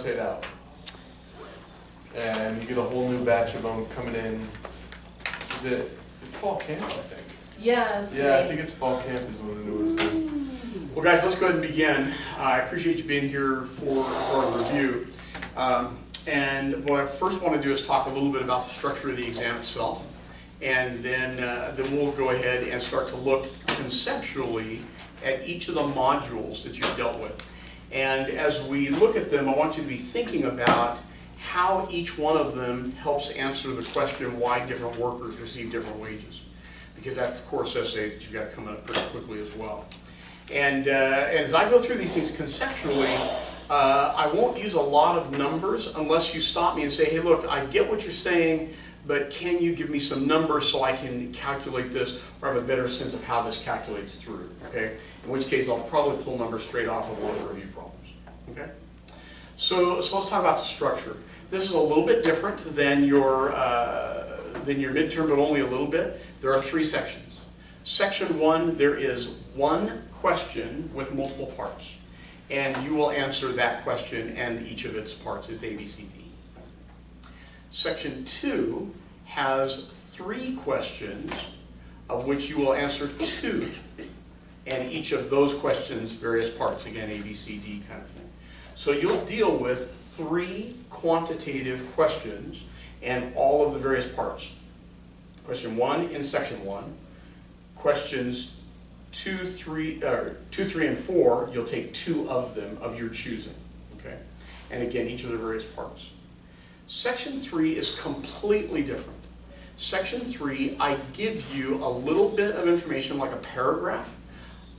rotate out. And you get a whole new batch of them coming in. It's fall camp, I think. Yes. Yeah, I think it's fall camp is when the newest one. Well, guys, let's go ahead and begin. I appreciate you being here for a review. And what I first want to do is talk a little bit about the structure of the exam itself. And then we'll go ahead and start to look conceptually at each of the modules that you've dealt with. And as we look at them, I want you to be thinking about how each one of them helps answer the question why different workers receive different wages. Because that's the course essay that you've got coming up pretty quickly as well. And as I go through these things conceptually, I won't use a lot of numbers unless you stop me and say, hey, look, I get what you're saying, but can you give me some numbers so I can calculate this or have a better sense of how this calculates through, okay? In which case, I'll probably pull numbers straight off of one of the review problems, okay? So let's talk about the structure. This is a little bit different than your midterm, but only a little bit. There are 3 sections. Section 1, there is one question with multiple parts. And you will answer that question and each of its parts is A, B, C, D. Section 2 has 3 questions of which you will answer 2. And each of those questions, various parts, again, A, B, C, D kind of thing. So you'll deal with 3 quantitative questions and all of the various parts. Question 1 in section 1. Questions 2, 3, and 4, you'll take 2 of them of your choosing. Okay? And again, each of the various parts. Section 3 is completely different. Section 3, I give you a little bit of information, like a paragraph,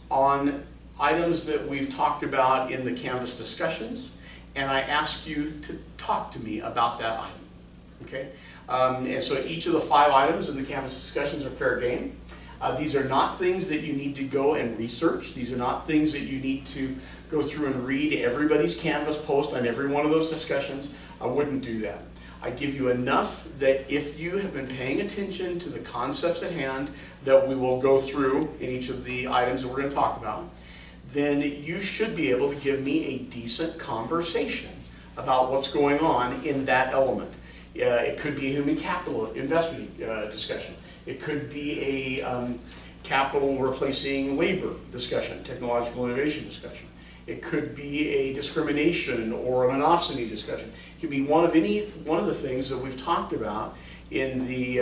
on items that we've talked about in the Canvas discussions, and I ask you to talk to me about that item. Okay? And so each of the 5 items in the Canvas discussions are fair game. These are not things that you need to go and research. These are not things that you need to go through and read everybody's Canvas post on every one of those discussions. I wouldn't do that. I give you enough that if you have been paying attention to the concepts at hand that we will go through in each of the items that we're going to talk about, then you should be able to give me a decent conversation about what's going on in that element. It could be a human capital investment discussion. It could be a capital replacing labor discussion, technological innovation discussion. It could be a discrimination or a monopsony discussion. It could be one of the things that we've talked about in the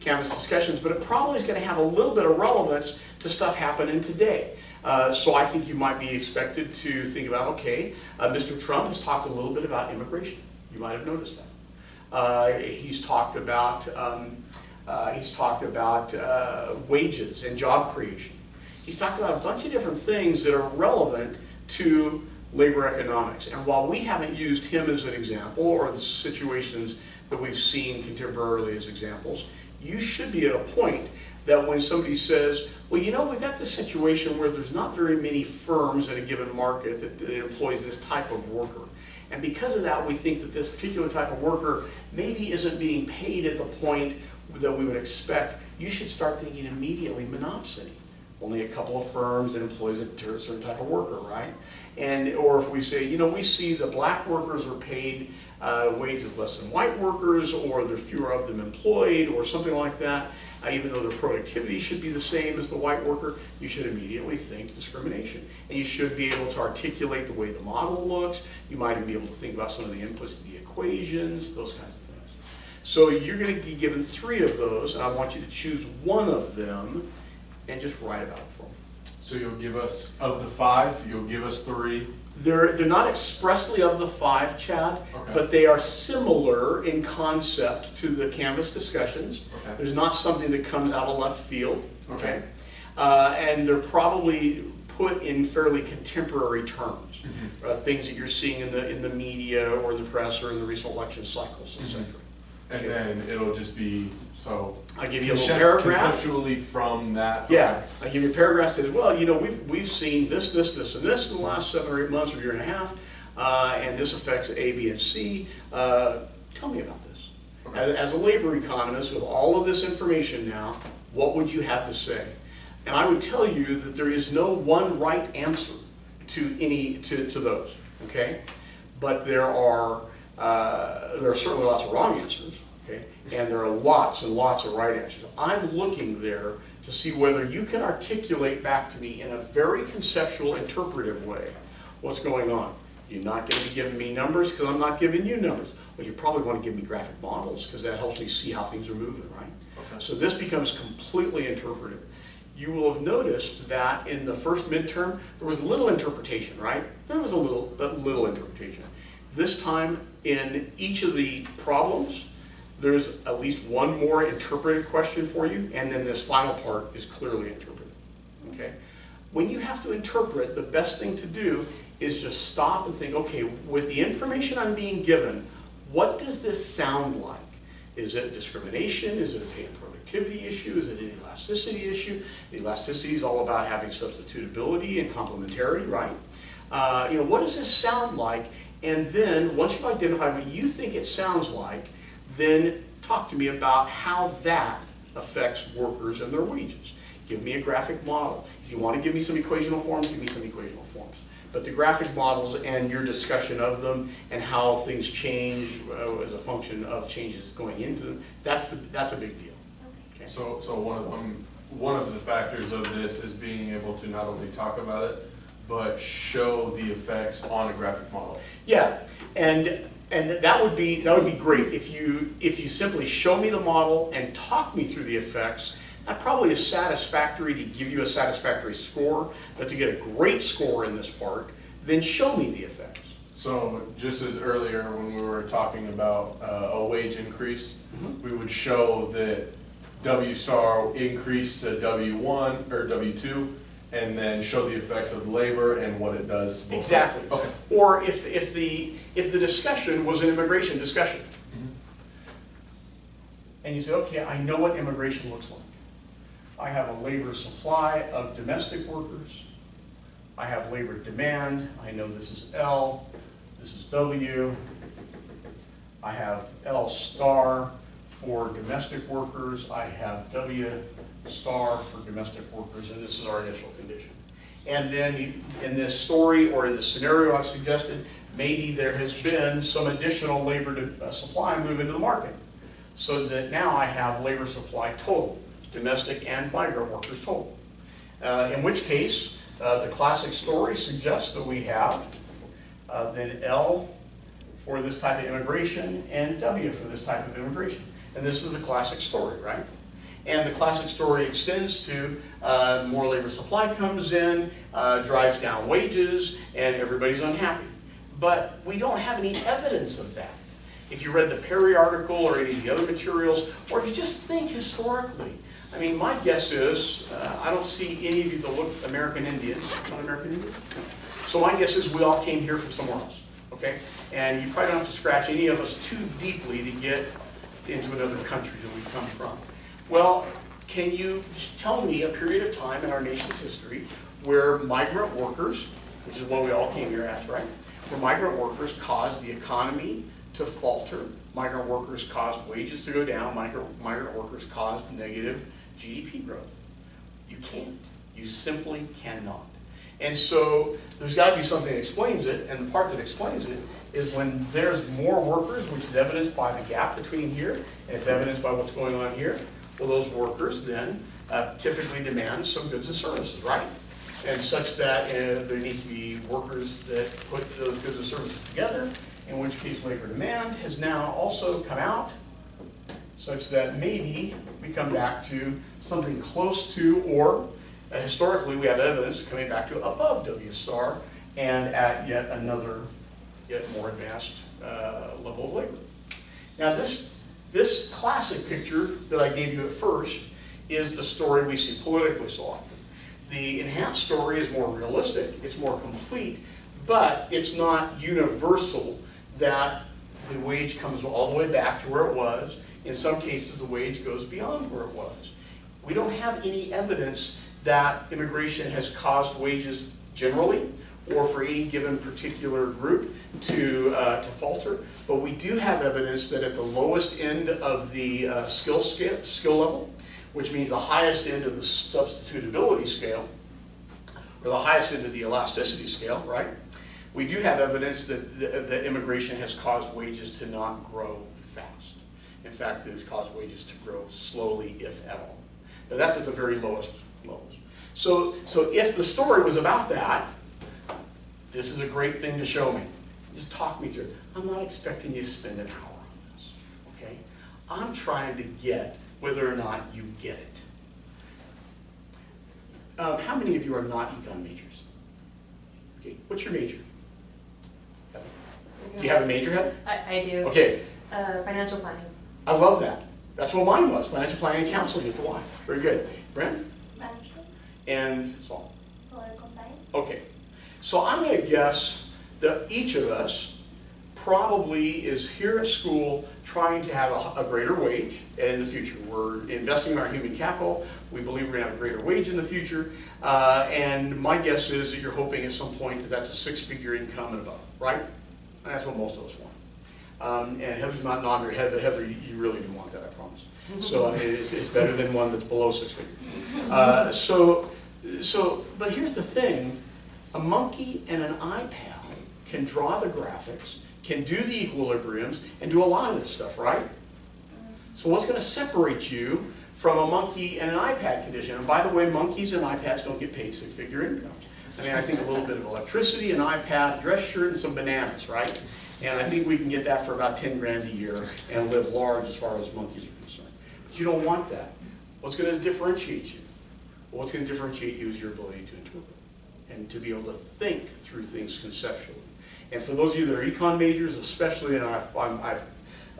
Canvas discussions, but it probably is going to have a little bit of relevance to stuff happening today. So I think you might be expected to think about, okay, Mr. Trump has talked a little bit about immigration. You might have noticed that. He's talked about wages and job creation. He's talked about a bunch of different things that are relevant to labor economics. And while we haven't used him as an example, or the situations that we've seen contemporarily as examples, you should be at a point that when somebody says, well, you know, we've got this situation where there's not very many firms in a given market that employs this type of worker. And because of that, we think that this particular type of worker maybe isn't being paid at the point that we would expect. You should start thinking immediately monopsony. Only a couple of firms that employs a certain type of worker, right? And or if we say, you know, we see that black workers are paid wages less than white workers, or there are fewer of them employed, or something like that, even though their productivity should be the same as the white worker, you should immediately think discrimination. And you should be able to articulate the way the model looks. You might even be able to think about some of the inputs to the equations, those kinds of things. So you're going to be given 3 of those, and I want you to choose one of them and just write about it for me. So you'll give us, of the 5, you'll give us 3? They're not expressly of the 5, Chad, okay, but they are similar in concept to the Canvas discussions. Okay. There's not something that comes out of left field, okay? And they're probably put in fairly contemporary terms, things that you're seeing in the media or the press or in the recent election cycles, etc. And then it'll just be, so I give you a little paragraph conceptually from that. Yeah, I give you a paragraph that says, well, you know, we've seen this, this, this, and this in the last 7 or 8 months or a year and a half, and this affects A, B, and C. Tell me about this. Okay. As a labor economist, with all of this information now, what would you have to say? And I would tell you that there is no one right answer to those, okay? But there are certainly lots of wrong answers, okay? And there are lots and lots of right answers. I'm looking there to see whether you can articulate back to me in a very conceptual, interpretive way what's going on. You're not going to be giving me numbers because I'm not giving you numbers. Well, you probably want to give me graphic models because that helps me see how things are moving, right? Okay. So this becomes completely interpretive. You will have noticed that in the first midterm, there was little interpretation, right? There was a little, but little interpretation. This time, in each of the problems, there's at least one more interpretive question for you, and then this final part is clearly interpreted, okay? When you have to interpret, the best thing to do is just stop and think, okay, with the information I'm being given, what does this sound like? Is it discrimination? Is it a pay and productivity issue? Is it an elasticity issue? The elasticity is all about having substitutability and complementarity, right? What does this sound like? And then, once you've identified what you think it sounds like, then talk to me about how that affects workers and their wages. Give me a graphic model. If you want to give me some equational forms, give me some equational forms. But the graphic models and your discussion of them and how things change as a function of changes going into them, that's a big deal. Okay. So one of the factors of this is being able to not only talk about it, but show the effects on a graphic model. Yeah, and that would be great if you simply show me the model and talk me through the effects. That probably is satisfactory to give you a satisfactory score, but to get a great score in this part, then show me the effects. So just as earlier when we were talking about a wage increase, we would show that W star increased to W1 or W2, and then show the effects of labor and what it does to both Exactly. sides. Okay. Or if the discussion was an immigration discussion, and you say, okay, I know what immigration looks like. I have a labor supply of domestic workers. I have labor demand. I know this is L, this is W. I have L star for domestic workers. I have W star for domestic workers, and this is our initial condition. And then in this story or in the scenario I suggested, maybe there has been some additional labor supply move into the market, so that now I have labor supply total, domestic and migrant workers total. In which case, the classic story suggests that we have then L for this type of immigration and W for this type of immigration. And this is the classic story, right? And the classic story extends to more labor supply comes in, drives down wages, and everybody's unhappy. But we don't have any evidence of that. If you read the Perry article or any of the other materials, or if you just think historically, I mean, my guess is, I don't see any of you that look American Indian. Not American Indian? So my guess is we all came here from somewhere else, okay? And you probably don't have to scratch any of us too deeply to get into another country that we come from. Well, can you tell me a period of time in our nation's history where migrant workers, which is what we all came here as, right? Where migrant workers caused the economy to falter, migrant workers caused wages to go down, migrant workers caused negative GDP growth. You can't. You simply cannot. And so there's got to be something that explains it, and the part that explains it is when there's more workers, which is evidenced by the gap between here, and it's evidenced by what's going on here. Well, those workers then typically demand some goods and services, right? And such that there needs to be workers that put those goods and services together, in which case labor demand has now also come out, such that maybe we come back to something close to, or historically we have evidence coming back to above W star, and at yet another, yet more advanced level of labor. Now this classic picture that I gave you at first is the story we see politically so often. The enhanced story is more realistic, it's more complete, but it's not universal that the wage comes all the way back to where it was. In some cases, the wage goes beyond where it was. We don't have any evidence that immigration has caused wages generally or for any given particular group to falter, but we do have evidence that at the lowest end of the skill level, which means the highest end of the substitutability scale, or the highest end of the elasticity scale, right? We do have evidence that immigration has caused wages to not grow fast. In fact, it has caused wages to grow slowly, if at all. But that's at the very lowest levels. So if the story was about that, this is a great thing to show me. Just talk me through it. I'm not expecting you to spend an hour on this, okay? I'm trying to get whether or not you get it. How many of you are not econ majors? Okay, what's your major? Do you have a major, Heather? I do. Okay. Financial planning. I love that. That's what mine was, financial planning and counseling at the Y. Very good. Brent? Management, And Saul? political science. Okay. So I'm going to guess that each of us probably is here at school trying to have a greater wage in the future. We're investing in our human capital. We believe we're going to have a greater wage in the future. And my guess is that you're hoping at some point that that's a six-figure income and above, right? And that's what most of us want. And Heather's not nodding her head, but Heather, you really do want that, I promise. So it's better than one that's below six figures. But here's the thing. A monkey and an iPad can draw the graphics, can do the equilibriums, and do a lot of this stuff, right? So what's going to separate you from a monkey and an iPad condition? And by the way, monkeys and iPads don't get paid six-figure incomes. I mean, I think a little bit of electricity, an iPad, a dress shirt, and some bananas, right? And I think we can get that for about 10 grand a year and live large as far as monkeys are concerned. But you don't want that. What's going to differentiate you? Well, what's going to differentiate you is your ability to interpret and to be able to think through things conceptually. And for those of you that are econ majors, especially, and I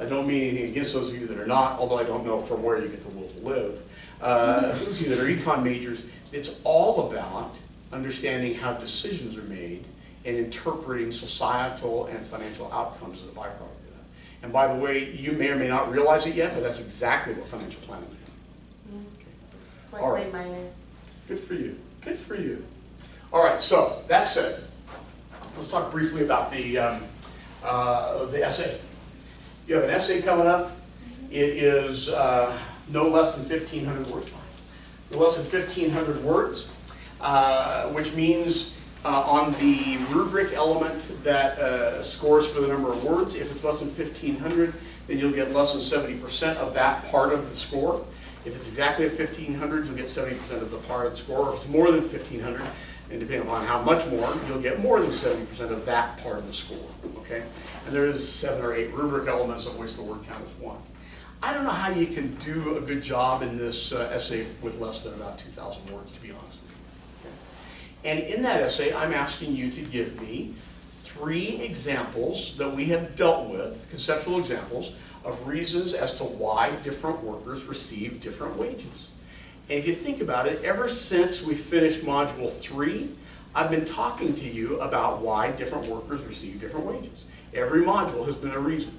don't mean anything against those of you that are not, although I don't know from where you get the will to live. For those of you that are econ majors, it's all about understanding how decisions are made and interpreting societal and financial outcomes as a byproduct of that. And by the way, you may or may not realize it yet, but that's exactly what financial planning is. Okay. That's why All I right. say minor. Good for you. Good for you. All right, so that said, let's talk briefly about the essay. You have an essay coming up. It is no less than 1,500 words. No less than 1,500 words, which means on the rubric element that scores for the number of words, if it's less than 1,500, then you'll get less than 70% of that part of the score. If it's exactly at 1,500, you'll get 70% of the part of the score. Or if it's more than 1,500, and depending upon how much more, you'll get more than 70% of that part of the score, okay? And there is 7 or 8 rubric elements of which the word count is one. I don't know how you can do a good job in this essay with less than about 2,000 words, to be honest with you. Okay? And in that essay, I'm asking you to give me 3 examples that we have dealt with, conceptual examples, of reasons as to why different workers receive different wages. And if you think about it, ever since we finished Module 3, I've been talking to you about why different workers receive different wages. Every module has been a reason.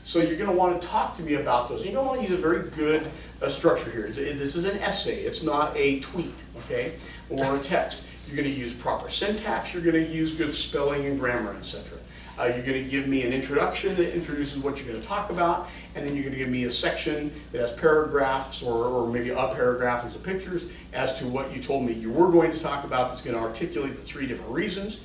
So you're going to want to talk to me about those. You're going to want to use a very good structure here. This is an essay. It's not a tweet, okay, or a text. You're going to use proper syntax. You're going to use good spelling and grammar, etc. You're going to give me an introduction that introduces what you're going to talk about, and then you're going to give me a section that has paragraphs or maybe a paragraph and some pictures as to what you told me you were going to talk about that's going to articulate the 3 different reasons.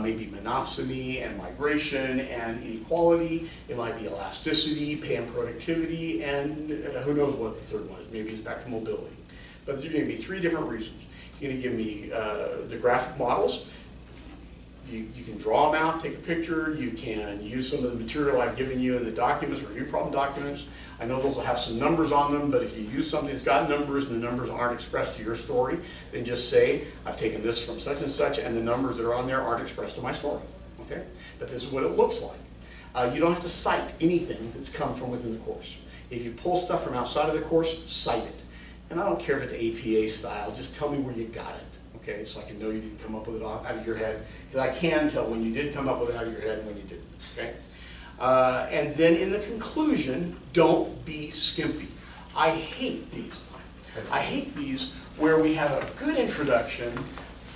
Maybe monopsony and migration and inequality. It might be elasticity, pay and productivity, and who knows what the third one is. Maybe it's back to mobility. But you're going to give me 3 different reasons. You're going to give me the graphic models. You can draw them out, take a picture. You can use some of the material I've given you in the documents, review problem documents. I know those will have some numbers on them, but if you use something that's got numbers and the numbers aren't expressed to your story, then just say, I've taken this from such and the numbers that are on there aren't expressed to my story. Okay? But this is what it looks like. You don't have to cite anything that's come from within the course. If you pull stuff from outside of the course, cite it. And I don't care if it's APA style, just tell me where you got it. Okay, so I can know you didn't come up with it out of your head, because I can tell when you did come up with it out of your head and when you didn't, okay? And then in the conclusion, don't be skimpy. I hate these. I hate these where we have a good introduction,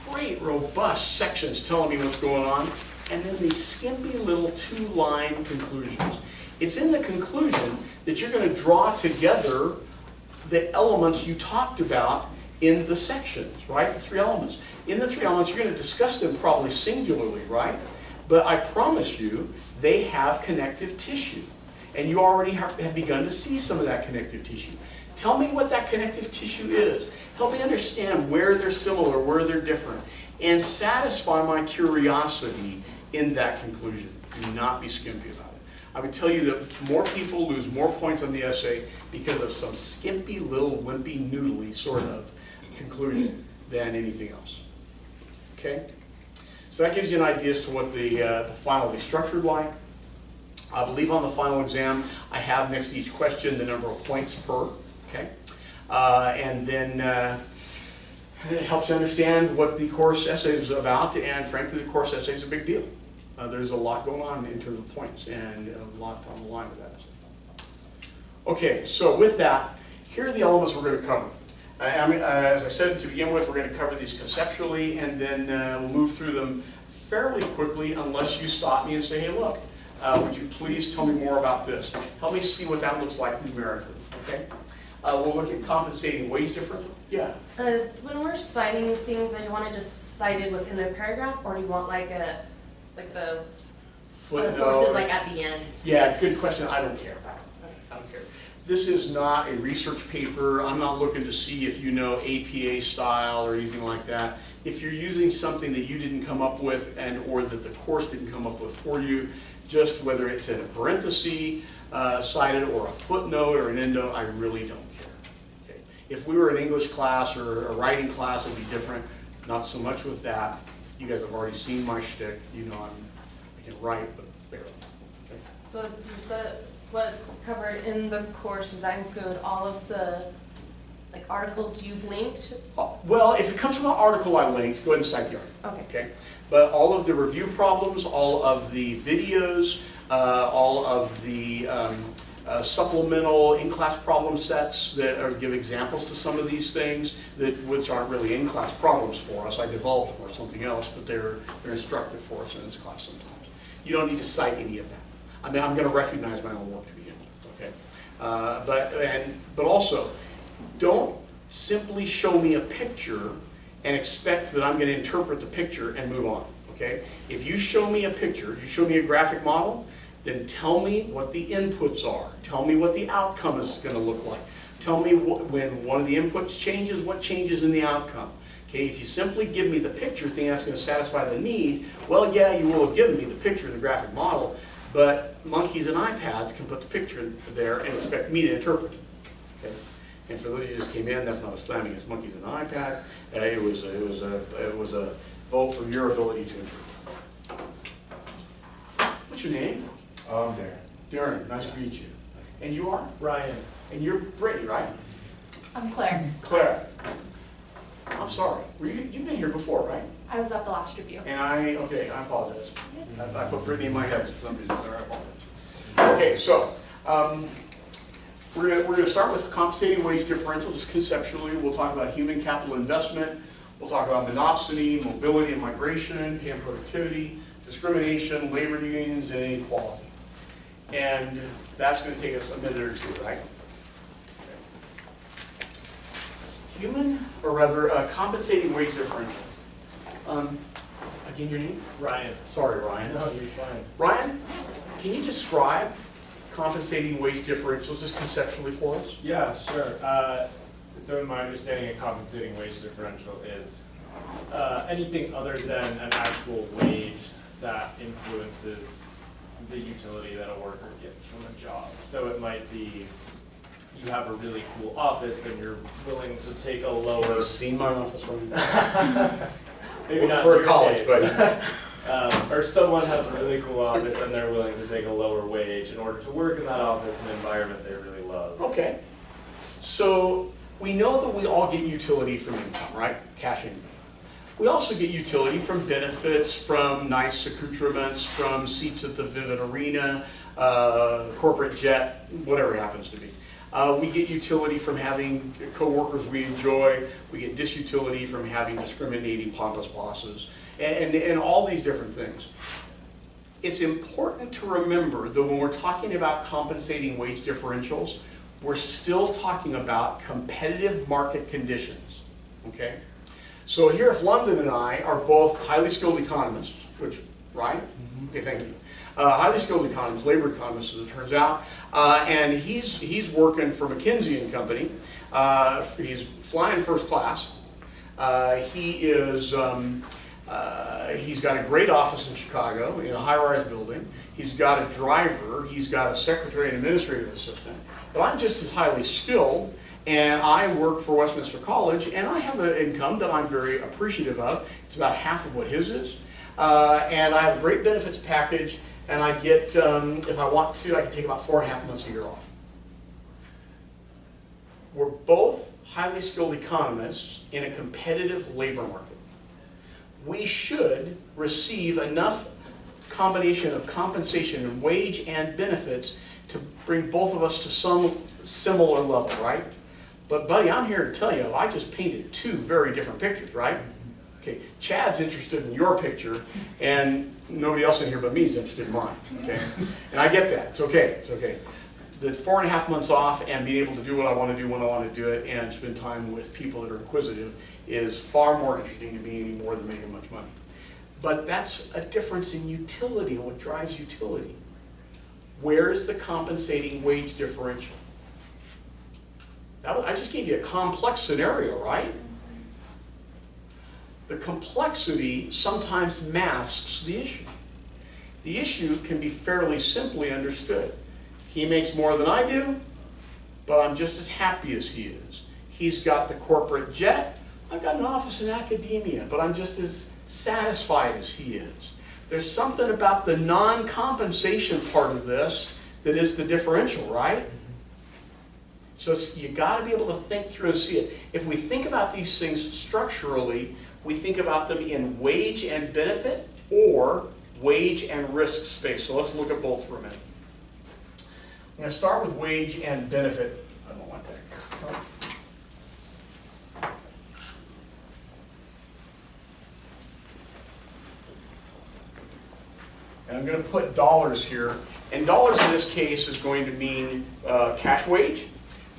great robust sections telling me what's going on, and then these skimpy little 2-line conclusions. It's in the conclusion that you're going to draw together the elements you talked about in the sections, right? The 3 elements. in the 3 elements, you're going to discuss them probably singularly, right? But I promise you, they have connective tissue. And you already have begun to see some of that connective tissue. Tell me what that connective tissue is. Help me understand where they're similar, where they're different, and satisfy my curiosity in that conclusion. Do not be skimpy about it. I would tell you that more people lose more points on the essay because of some skimpy little wimpy noodly sort of conclusion than anything else. Okay? So that gives you an idea as to what the final will be structured like. I believe on the final exam, I have next to each question the number of points per. Okay? And then it helps you understand what the course essay is about, and frankly, the course essay is a big deal. There's a lot going on in terms of points, and a lot on the line with that essay. Okay, so with that, here are the elements we're going to cover. As I said to begin with, we're going to cover these conceptually, and then we'll move through them fairly quickly unless you stop me and say, hey, look, would you please tell me more about this? Help me see what that looks like numerically, okay? We'll look at compensating wage differential. Yeah? When we're citing things, do you want to just cite it within the paragraph, or do you want like the sources like at the end? Yeah, good question. I don't care. I don't care. This is not a research paper. I'm not looking to see if you know APA style or anything like that. If you're using something that you didn't come up with or that the course didn't come up with for you, just whether it's in a parenthesis cited or a footnote or an endo, I really don't care. Okay. If we were an English class or a writing class, it'd be different. Not so much with that. You guys have already seen my shtick. You know I can write, but barely. Okay. So does what's covered in the course, does that include all of the articles you've linked? Well, if it comes from an article I linked, go ahead and cite the article. Okay. But all of the review problems, all of the videos, all of the supplemental in-class problem sets that give examples to some of these things, which aren't really in-class problems for us. I developed them or something else, but they're instructive for us in this class sometimes. You don't need to cite any of that. I mean, I'm going to recognize my own work to begin with, okay? But also, don't simply show me a picture and expect that I'm going to interpret the picture and move on, okay? If you show me a picture, you show me a graphic model, then tell me what the inputs are. Tell me what the outcome is going to look like. Tell me when one of the inputs changes, what changes in the outcome. Okay, if you simply give me the picture thing that's going to satisfy the need, well, yeah, you will have given me the picture and the graphic model, but monkeys and iPads can put the picture there and expect me to interpret it. Okay? And for those of you who just came in, that's not a slam against monkeys and iPad. It was a vote for your ability to interpret. What's your name? Darren. Darren, nice to meet you. And you are? Ryan. And you're Brittany, right? I'm Claire. Claire. I'm sorry. You've been here before, right? I was at the last review. And I apologize. I put Brittany in my head for some reason. I apologize. Okay, so we're going to start with compensating wage differential, just conceptually. We'll talk about human capital investment. We'll talk about monopsony, mobility and migration, pay and productivity, discrimination, labor unions, and inequality. And that's going to take us a minute or two, right? Compensating wage differential. Again, your name? Ryan. Sorry, Ryan. No, you're fine. Ryan, can you describe compensating wage differentials just conceptually for us? Yeah, sure. So in my understanding, a compensating wage differential is anything other than an actual wage that influences the utility that a worker gets from a job. So it might be you have a really cool office and you're willing to take a lower... Have you seen my office right? Maybe not for in a college, case. but... or someone has a really cool office and they're willing to take a lower wage in order to work in that office, an environment they really love. Okay. So we know that we all get utility from income, right? Cash income. We also get utility from benefits, from nice accoutrements, from seats at the Vivid Arena, corporate jet, whatever it happens to be. We get utility from having coworkers we enjoy. We get disutility from having discriminating pompous bosses, and all these different things. It's important to remember that when we're talking about compensating wage differentials, we're still talking about competitive market conditions, okay? So here, if London and I are both highly skilled economists, which, right? Okay, thank you. Highly skilled economists, labor economists, as it turns out, and he's working for McKinsey and Company. He's flying first class. He's got a great office in Chicago in a high-rise building. He's got a driver. He's got a secretary and administrative assistant. But I'm just as highly skilled, and I work for Westminster College, and I have an income that I'm very appreciative of. It's about half of what his is. And I have a great benefits package, and I get, if I want to, I can take about 4.5 months a year off. We're both highly skilled economists in a competitive labor market. We should receive enough combination of compensation and wage and benefits to bring both of us to some similar level, right? But buddy, I'm here to tell you, I just painted two very different pictures, right? Okay, Chad's interested in your picture, and nobody else in here but me is interested in mine, okay? And I get that, it's okay, it's okay. The 4.5 months off and being able to do what I want to do when I want to do it and spend time with people that are inquisitive is far more interesting to me anymore than making much money. But that's a difference in utility and what drives utility. Where is the compensating wage differential? I just gave you a complex scenario, right? The complexity sometimes masks the issue. The issue can be fairly simply understood. He makes more than I do, but I'm just as happy as he is. He's got the corporate jet. I've got an office in academia, but I'm just as satisfied as he is. There's something about the non-compensation part of this that is the differential, right? So you got to be able to think through and see it. If we think about these things structurally, we think about them in wage and benefit or wage and risk space. So let's look at both for a minute. I'm going to start with wage and benefit. I don't want that. And I'm going to put dollars here. And dollars in this case is going to mean cash wage.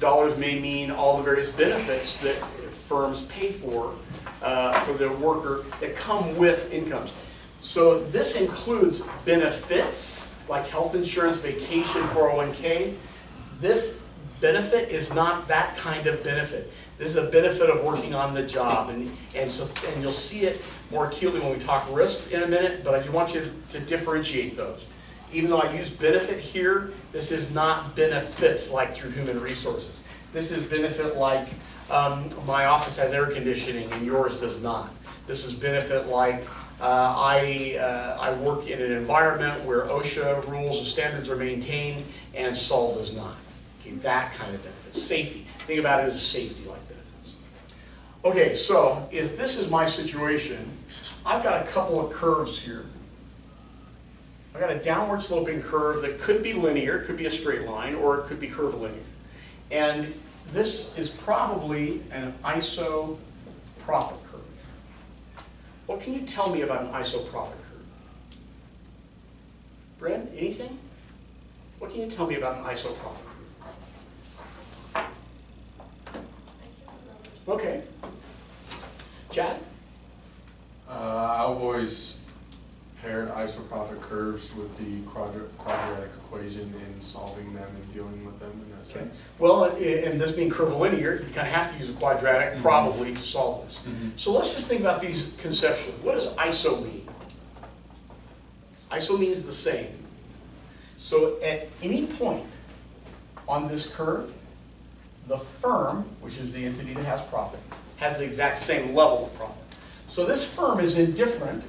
Dollars may mean all the various benefits that firms pay for the worker that come with incomes. So this includes benefits like health insurance, vacation, 401k. This benefit is not that kind of benefit. This is a benefit of working on the job, and you'll see it more acutely when we talk risk in a minute, but I just want you to differentiate those. Even though I use benefit here, this is not benefits like through human resources. This is benefit like my office has air conditioning and yours does not. This is benefit like I work in an environment where OSHA rules and standards are maintained and Sol does not. Okay, that kind of benefit. Safety. Think about it as safety-like benefits. Okay, so if this is my situation, I've got a couple of curves here. I've got a downward sloping curve that could be linear, it could be a straight line, or it could be curvilinear. And this is probably an isoprofit curve. What can you tell me about an isoprofit curve? Brent, anything? What can you tell me about an isoprofit curve? Okay. Chad? I've always paired isoprofit curves with the quadratic equation in solving them and dealing with them in that sense. Well, and this being curvilinear, you kind of have to use a quadratic probably to solve this. So let's just think about these conceptually. What does iso mean? Iso means the same. So at any point on this curve, the firm, which is the entity that has profit, has the exact same level of profit. So this firm is indifferent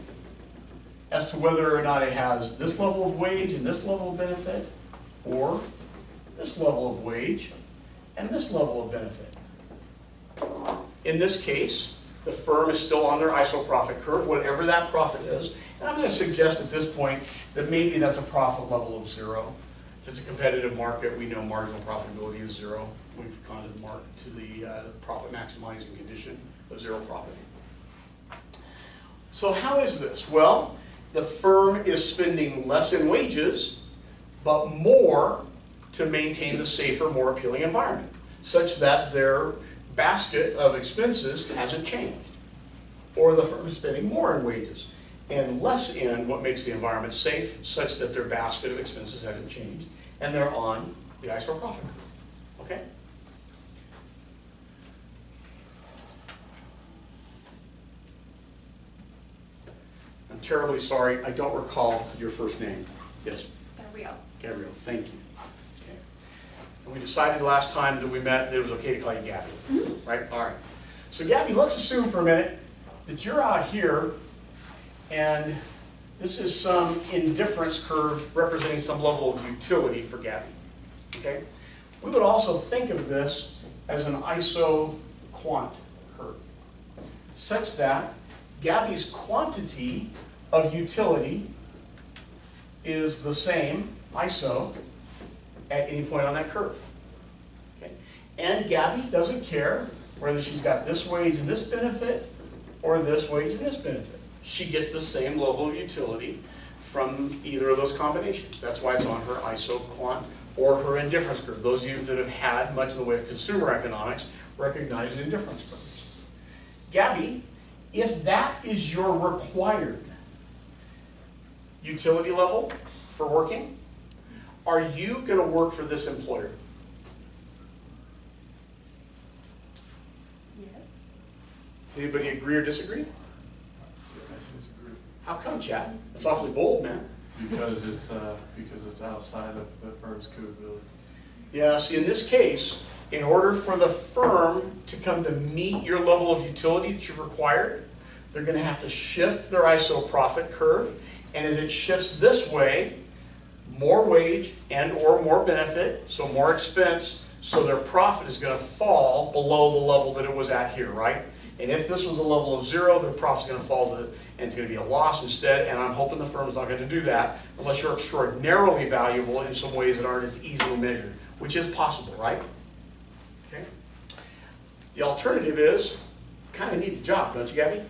as to whether or not it has this level of wage and this level of benefit, or this level of wage and this level of benefit. In this case, the firm is still on their isoprofit curve, whatever that profit is. And I'm going to suggest at this point that maybe that's a profit level of 0. If it's a competitive market, we know marginal profitability is 0. We've gone to the profit maximizing condition of 0 profit. So how is this? Well, the firm is spending less in wages, but more to maintain the safer, more appealing environment, such that their basket of expenses hasn't changed. or the firm is spending more in wages and less in what makes the environment safe, such that their basket of expenses hasn't changed, and they're on the ISO profit curve. Okay? I'm terribly sorry, I don't recall your first name. Yes? Gabrielle. Gabrielle, thank you. Okay. And we decided last time that we met that it was okay to call you Gabby, right? All right. So Gabby, let's assume for a minute that you're out here and this is some indifference curve representing some level of utility for Gabby, okay? We would also think of this as an ISO quant curve, such that Gabby's quantity of utility is the same ISO at any point on that curve. Okay? And Gabby doesn't care whether she's got this wage and this benefit or this wage and this benefit. She gets the same level of utility from either of those combinations. That's why it's on her ISO quant or her indifference curve. Those of you that have had much in the way of consumer economics recognize indifference curves. Gabby, if that is your required utility level for working, are you going to work for this employer? Yes. Does anybody agree or disagree? How come, Chad? That's awfully bold, man. Because it's outside of the firm's capability. Yeah, see, in this case, in order for the firm to come to meet your level of utility that you've required, they're going to have to shift their ISO profit curve. And as it shifts this way, more wage and or more benefit, so more expense, so their profit is going to fall below the level that it was at here, right? And if this was a level of 0, their profit's going to fall to, and it's going to be a loss instead, and I'm hoping the firm's not going to do that unless you're extraordinarily valuable in some ways that aren't as easily measured, which is possible, right? Okay. The alternative is, kind of need a job, don't you, Gabby?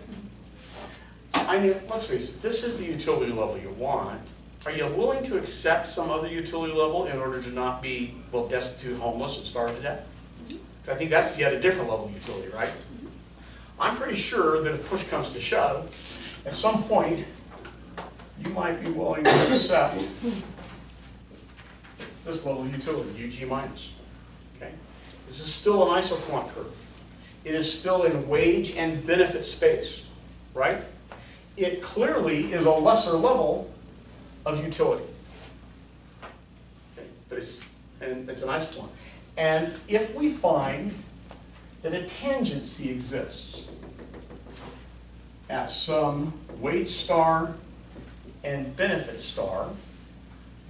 I mean, let's face it, this is the utility level you want. Are you willing to accept some other utility level in order to not be, well, destitute, homeless, and starve to death? I think that's yet a different level of utility, right? I'm pretty sure that if push comes to shove, at some point, you might be willing to accept this level of utility, UG minus. Okay? This is still an ISO quant curve. It is still in wage and benefit space, right? It clearly is a lesser level of utility. Okay? But it's an ISO quant. And if we find that a tangency exists at some wage star and benefit star,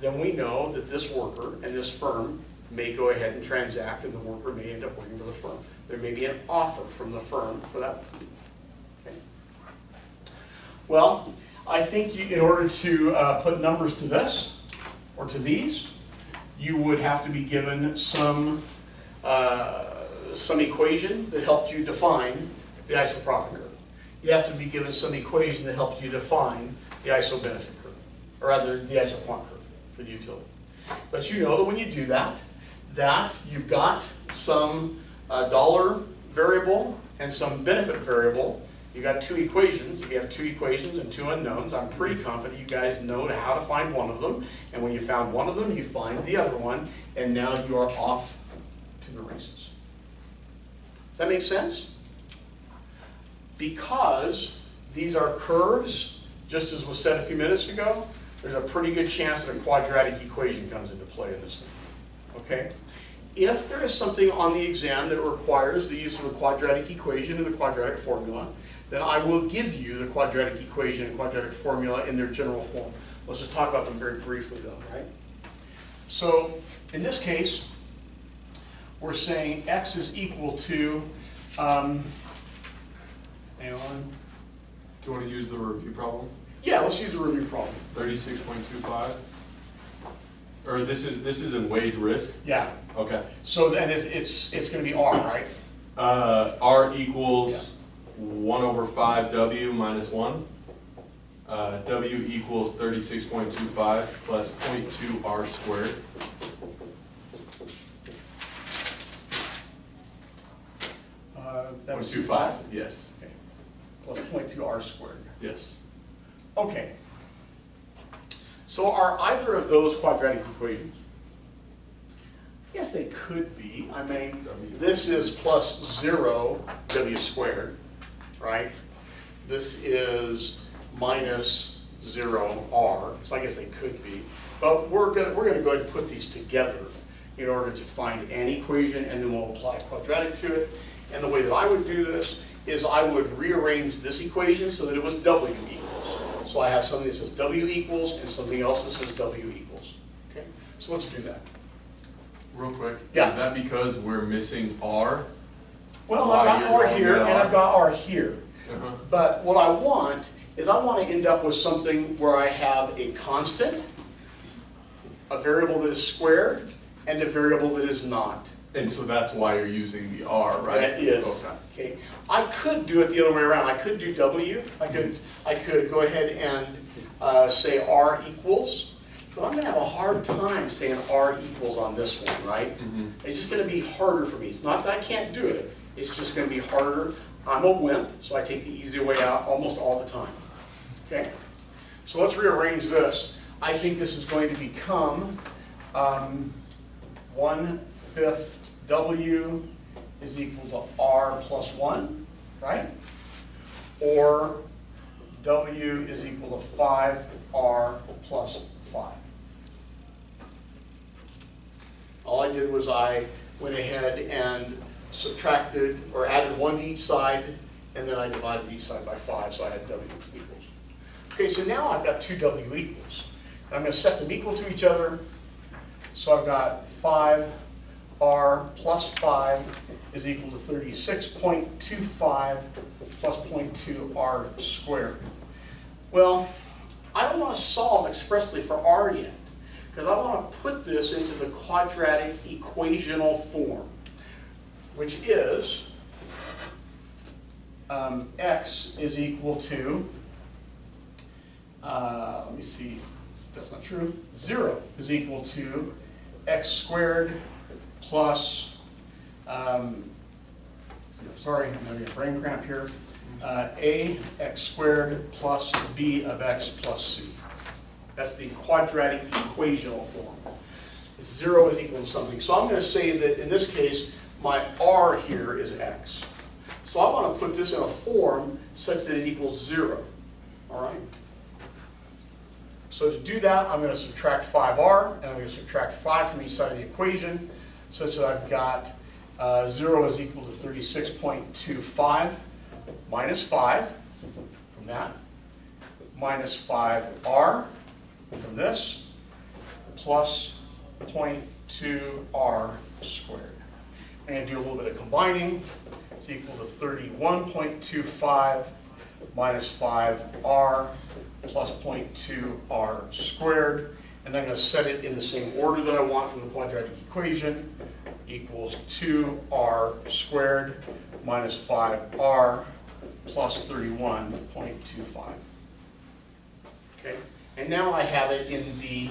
then we know that this worker and this firm may go ahead and transact, and the worker may end up working for the firm. There may be an offer from the firm for that. Okay. Well, I think in order to put numbers to this, or to these, you would have to be given some equation that helped you define the ISO profit curve. You have to be given some equation that helped you define the ISO benefit curve, or rather the ISO quant curve for the utility. But you know that when you do that, you've got some dollar variable and some benefit variable. You've got two equations. If you have two equations and two unknowns, I'm pretty confident you guys know how to find one of them. And when you found one of them, you find the other one, and now you are off to the races. Does that make sense? Because these are curves, just as was said a few minutes ago, there's a pretty good chance that a quadratic equation comes into play in this thing. Okay? If there is something on the exam that requires the use of a quadratic equation and the quadratic formula, then I will give you the quadratic equation and quadratic formula in their general form. Let's just talk about them very briefly though, right? So, in this case, we're saying x is equal to, hang on. Do you want to use the review problem? Yeah, let's use a review problem. 36.25? Or this is in wage risk? Yeah. Okay. So then it's going to be R, right? R equals 1 over 5 W minus 1. W equals 36.25 plus 0.2 R squared. That was 0.25, yes. Okay. plus 0.2 r squared. Yes. Okay. So are either of those quadratic equations? Yes, they could be. I mean, this is plus 0 w squared, right? This is minus 0 r. So I guess they could be. But we're gonna go ahead and put these together in order to find an equation, and then we'll apply a quadratic to it. And the way that I would do this is I would rearrange this equation so that it was w equals. So I have something that says w equals and something else that says w equals. Okay, so let's do that. Real quick, Yeah. is that because we're missing R? Well, Why I've got you're r going here to and R? I've got r here. Uh-huh. But what I want is I want to end up with something where I have a constant, a variable that is squared, and a variable that is not. And so that's why you're using the R, right? That is. Okay. Okay. I could do it the other way around. I could do w. I could go ahead and say r equals. But I'm going to have a hard time saying r equals on this one, right? Mhm. It's just going to be harder for me. It's not that I can't do it. It's just going to be harder. I'm a wimp, so I take the easy way out almost all the time. Okay? So let's rearrange this. I think this is going to become 1/5 w is equal to r plus 1, right? Or w is equal to 5r plus 5. All I did was I went ahead and subtracted or added 1 to each side, and then I divided each side by 5, so I had w equals. Okay, so now I've got two w equals. I'm going to set them equal to each other. So I've got 5r plus 5 is equal to 36.25 plus 0.2r squared. Well, I don't want to solve expressly for r yet, because I want to put this into the quadratic equational form, which is x is equal to, let me see, that's not true, 0 is equal to x squared plus, sorry, I'm having a brain cramp here, a x squared plus b of x plus c. That's the quadratic equational form. 0 is equal to something. So I'm going to say that in this case, my r here is x. So I want to put this in a form such that it equals 0. All right? So to do that, I'm going to subtract 5r, and I'm going to subtract 5 from each side of the equation, such that I've got 0 is equal to 36.25 minus 5 from that, minus 5r from this, plus 0.2r squared. I'm going to do a little bit of combining. It's equal to 31.25 minus 5r plus 0.2r squared. And then I'm going to set it in the same order that I want from the quadratic equation. Equals 2r squared minus 5r plus 31.25. Okay? And now I have it in the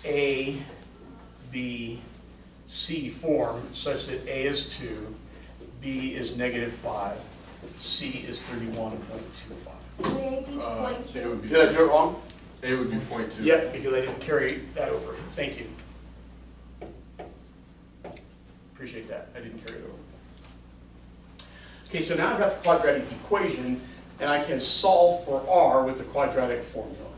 A, B, C form such that A is 2, B is -5, C is 31.25. Would A be point It would two? be, Did I do it wrong? A would be 0.2. Yep, because I didn't carry that over. Thank you. Appreciate that. I didn't carry it over. Okay, so now I've got the quadratic equation, and I can solve for r with the quadratic formula.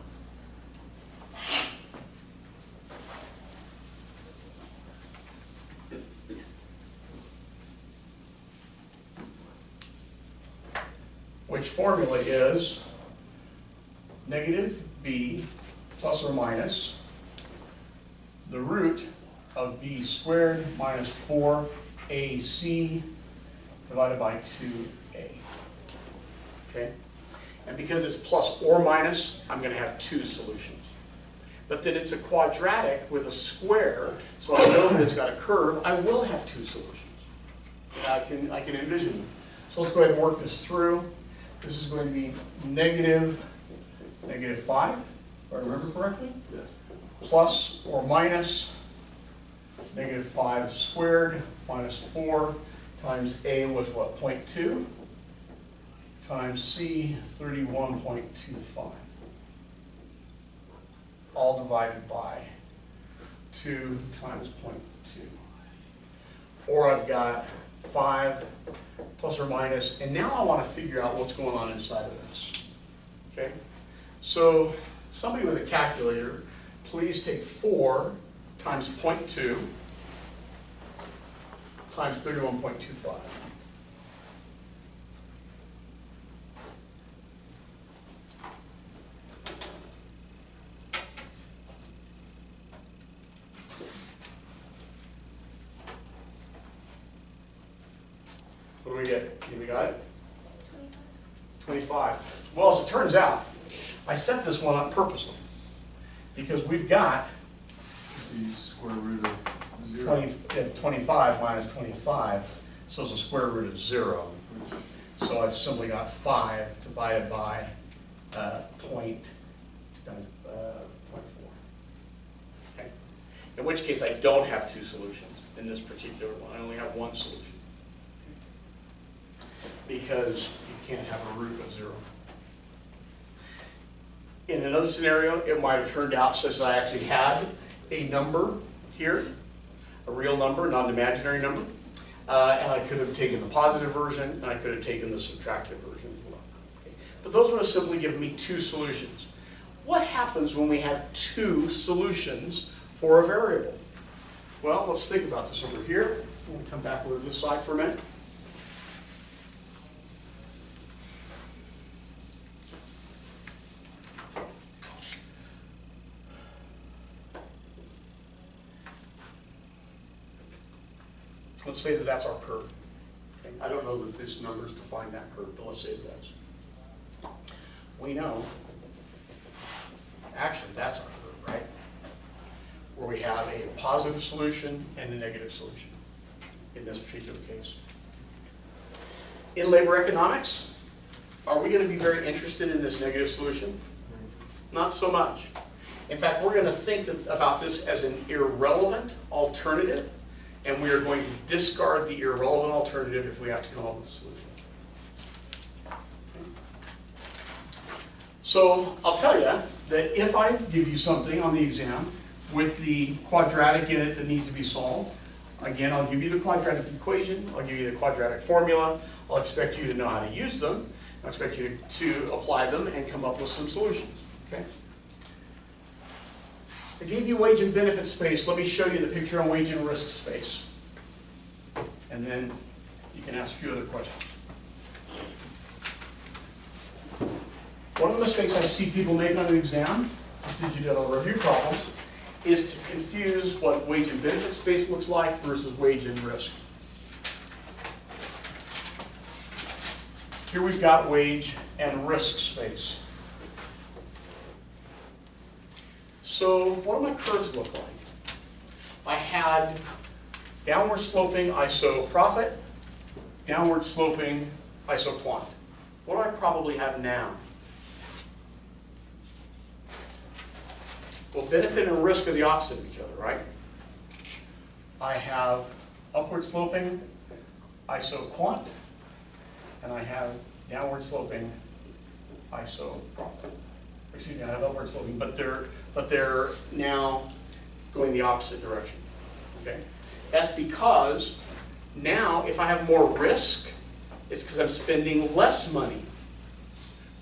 Which formula is -b plus or minus the root of b squared minus 4ac divided by 2a. Okay? And because it's plus or minus, I'm going to have two solutions. But then it's a quadratic with a square, so I know that it's got a curve. I will have two solutions. I can envision them. So let's go ahead and work this through. This is going to be -5, if I remember correctly, Yes. plus or minus -5 squared minus 4 times a was what, 0.2 times C 31.25, all divided by 2 times 0.2. Or I've got 5 plus or minus, and now I want to figure out what's going on inside of this. Okay? So somebody with a calculator, please take 4 times 0.2 times 31.25. What do we get? You got it? 25. Well, as it turns out, I set this one up purposely because we've got The square root of 0. 25 minus 25, so it's a square root of 0. So I've simply got 5 divided by 0.4. Okay. In which case I don't have 2 solutions in this particular one. I only have 1 solution. Because you can't have a root of 0. In another scenario, it might have turned out such that I actually had a number here, a real number, not an imaginary number, and I could have taken the positive version, and I could have taken the subtractive version as well. Okay. But those would have simply given me 2 solutions. What happens when we have 2 solutions for a variable? Well, let's think about this over here. I'm going to come back over to this side for a minute. Let's say that that's our curve. Okay. I don't know that this number is defined that curve, but let's say it does. We know, actually that's our curve, right? Where we have a positive solution and a negative solution in this particular case. In labor economics, are we going to be very interested in this negative solution? Not so much. In fact, we're going to think about this as an irrelevant alternative, and we are going to discard the irrelevant alternative if we have to come up with a solution. Okay. So I'll tell you that if I give you something on the exam with the quadratic in it that needs to be solved, again, I'll give you the quadratic equation, I'll give you the quadratic formula, I'll expect you to know how to use them, I'll expect you to apply them and come up with some solutions. Okay? I gave you wage and benefit space. Let me show you the picture on wage and risk space. And then you can ask a few other questions. One of the mistakes I see people make on the exam, just as you did on review problems, is to confuse what wage and benefit space looks like versus wage and risk. Here we've got wage and risk space. So what do my curves look like? I had downward sloping iso profit, downward sloping iso quant. What do I probably have now? Well, benefit and risk are the opposite of each other, right? I have upward sloping iso quant, and I have downward sloping iso profit. Excuse me, I have upward sloping, but they're now going the opposite direction. Okay? That's because now if I have more risk, it's because I'm spending less money.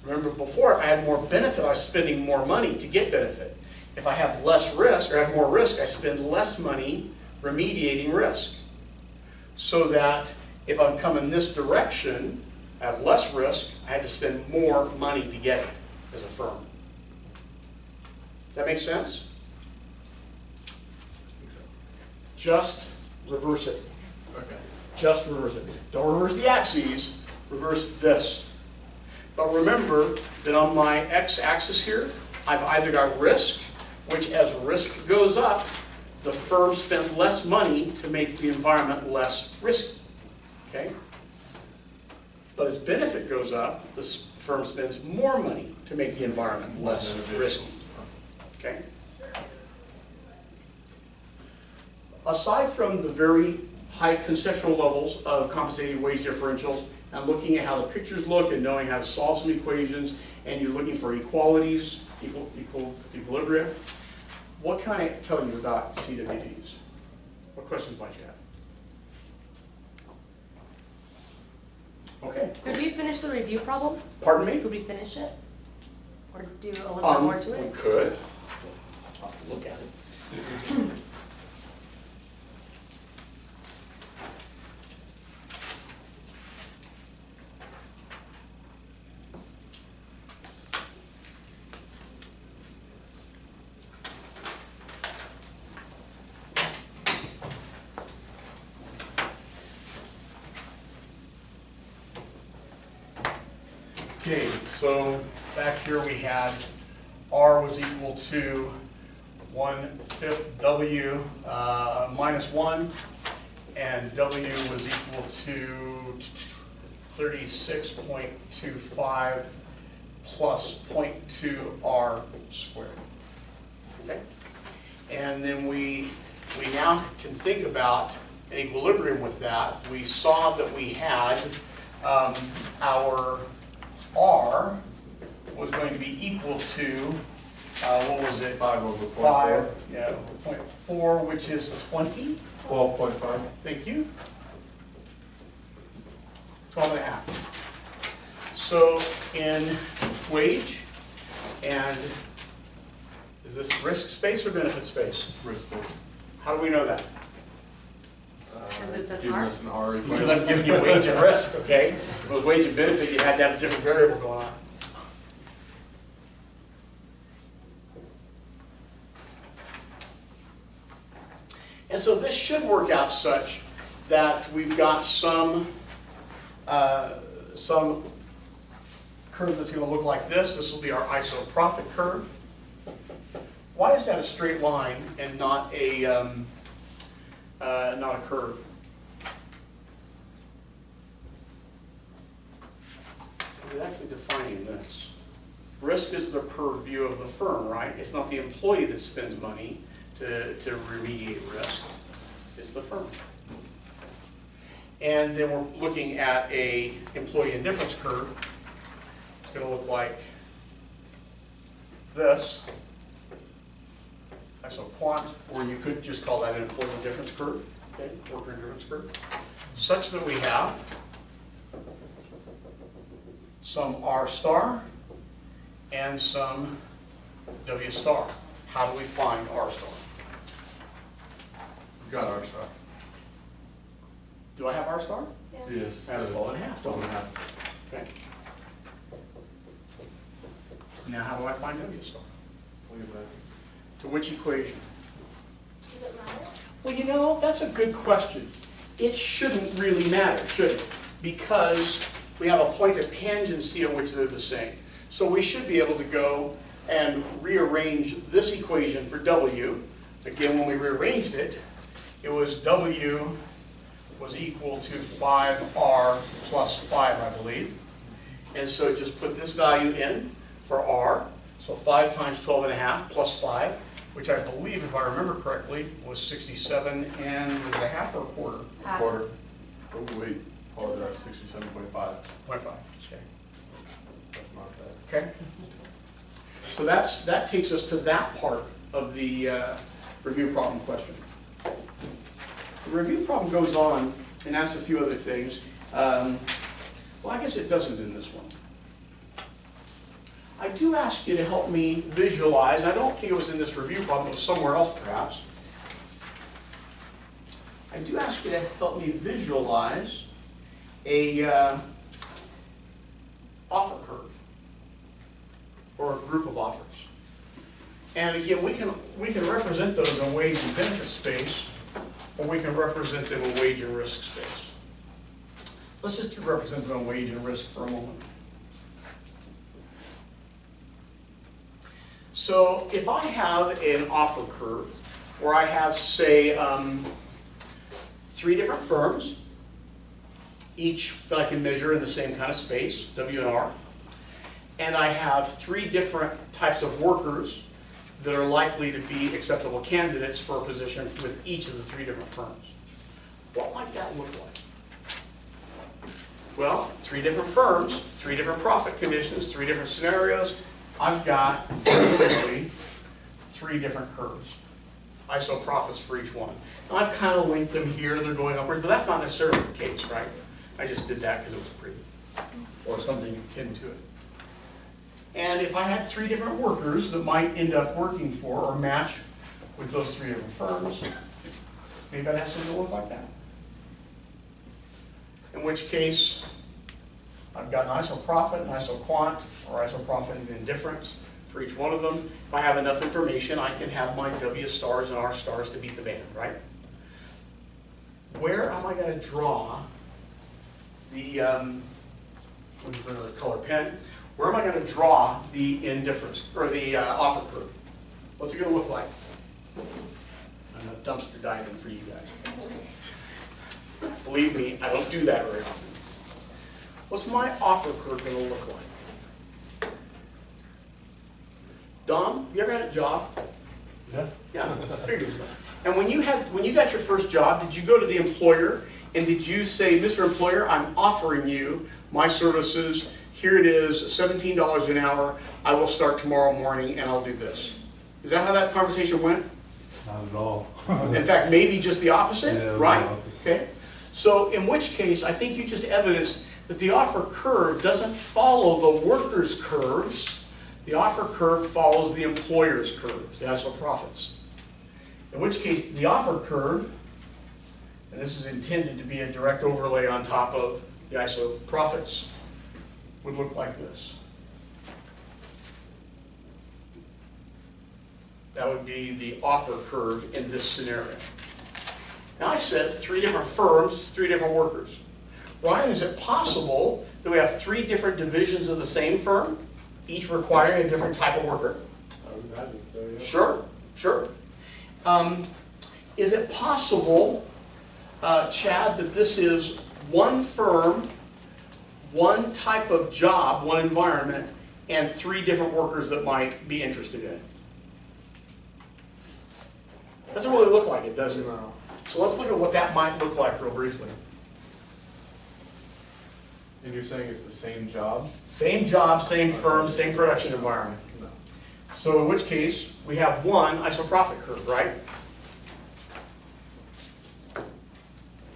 Remember before, if I had more benefit, I was spending more money to get benefit. If I have less risk, or have more risk, I spend less money remediating risk. So that if I'm coming this direction, I have less risk, I had to spend more money to get it as a firm. Does that make sense? I think so. Just reverse it. Okay. Just reverse it. Don't reverse the axes, reverse this. But remember that on my x-axis here, I've either got risk, which as risk goes up, the firm spent less money to make the environment less risky. Okay? But as benefit goes up, the firm spends more money to make the environment less risky. Okay? Aside from the very high conceptual levels of compensated wage differentials and looking at how the pictures look and knowing how to solve some equations, and you're looking for equalities, equilibria, what can I tell you about CWDs? What questions might you have? Okay. Could we finish the review problem? Pardon me? Could we finish it? Or do a little bit more to We it? could. I'll have to look at it. Okay, so back here we had R was equal to 1/5 W minus 1, and W was equal to 36.25 plus 0.2 R squared. Okay? And then we now can think about an equilibrium with that. We saw that we had our R was going to be equal to, what was it? 5 over 0.4. 5, yeah, 0.4, which is 20. 12.5. Thank you. 12.5. So in wage, and is this risk space or benefit space? Risk space. How do we know that? it's a Giving R? us an R Because equation. I'm giving you wage and risk, okay? If it was wage and benefit, you had to have a different variable going on. And so this should work out such that we've got some curve that's going to look like this. This will be our ISO profit curve. Why is that a straight line and not a curve? It's actually defining this. Risk is the purview of the firm, right? It's not the employee that spends money to remediate risk. It's the firm. And then we're looking at a employee indifference curve. It's going to look like this. So quant, or you could just call that an employee indifference curve, okay, worker indifference curve, such that we have some R star and some W star. How do we find R star? We've got R star. Do I have R star? Yes. I have 12.5. 12.5. Okay. Now how do I find W star? Look at that. To which equation? Does it matter? Well, you know, that's a good question. It shouldn't really matter, should it? Because we have a point of tangency at which they're the same. So we should be able to go and rearrange this equation for W. Again, when we rearranged it, it was W was equal to 5R plus 5, I believe. And so just put this value in for R. So 5 times 12.5 plus 5, which I believe, if I remember correctly, was 67, and was it a half or a quarter? Half. Quarter. Oh, wait. Apologize. 67.5. 0.5, okay. That's not bad. Okay. So that takes us to that part of the review problem question. The review problem goes on and asks a few other things. Well, I guess it doesn't in this one. I do ask you to help me visualize. I don't think it was in this review problem, it was somewhere else perhaps. I do ask you to help me visualize a offer curve or a group of offers. And again, we can represent those in wage and benefit space, or we can represent them in wage and risk space. Let's just represent them in wage and risk for a moment. So if I have an offer curve where I have, say, 3 different firms, each that I can measure in the same kind of space, W and R, and I have 3 different types of workers that are likely to be acceptable candidates for a position with each of the 3 different firms, what might that look like? Well, 3 different firms, 3 different profit conditions, 3 different scenarios. I've got literally 3 different curves. ISO profits for each one. Now I've kind of linked them here, they're going upward, but that's not necessarily the case, right? I just did that because it was pretty, or something akin to it. And if I had 3 different workers that might end up working for or match with those 3 different firms, maybe I'd have something to look like that. In which case, I've got an ISO profit, an ISO quant, or ISO profit and indifference for each one of them. If I have enough information, I can have my W stars and R stars to beat the band, right? Where am I going to draw the, looking for another color pen, where am I going to draw the indifference, or the offer curve? What's it going to look like? I'm not dumpster diving for you guys. Believe me, I don't do that very often. What's my offer curve going to look like? Dom, you ever had a job? Yeah. Yeah, figures. And when you got your first job, did you go to the employer and did you say, Mr. Employer, I'm offering you my services. Here it is, $17 an hour. I will start tomorrow morning and I'll do this. Is that how that conversation went? Not at all. In fact, maybe just the opposite, Yeah, it was right? the opposite. Okay. So in which case, I think you just evidenced that the offer curve doesn't follow the worker's curves. The offer curve follows the employer's curves, the ISO profits. In which case, the offer curve, and this is intended to be a direct overlay on top of the ISO profits, would look like this. That would be the offer curve in this scenario. Now I said 3 different firms, 3 different workers. Ryan, is it possible that we have 3 different divisions of the same firm, each requiring a different type of worker? I would imagine so, yeah. Sure, sure. Is it possible, Chad, that this is one firm, one type of job, one environment, and 3 different workers that might be interested in it? Doesn't really look like it, does it? No. So let's look at what that might look like real briefly. And you're saying it's the same job? Same job, same firm, same production environment. No. So in which case, we have one ISO profit curve, right?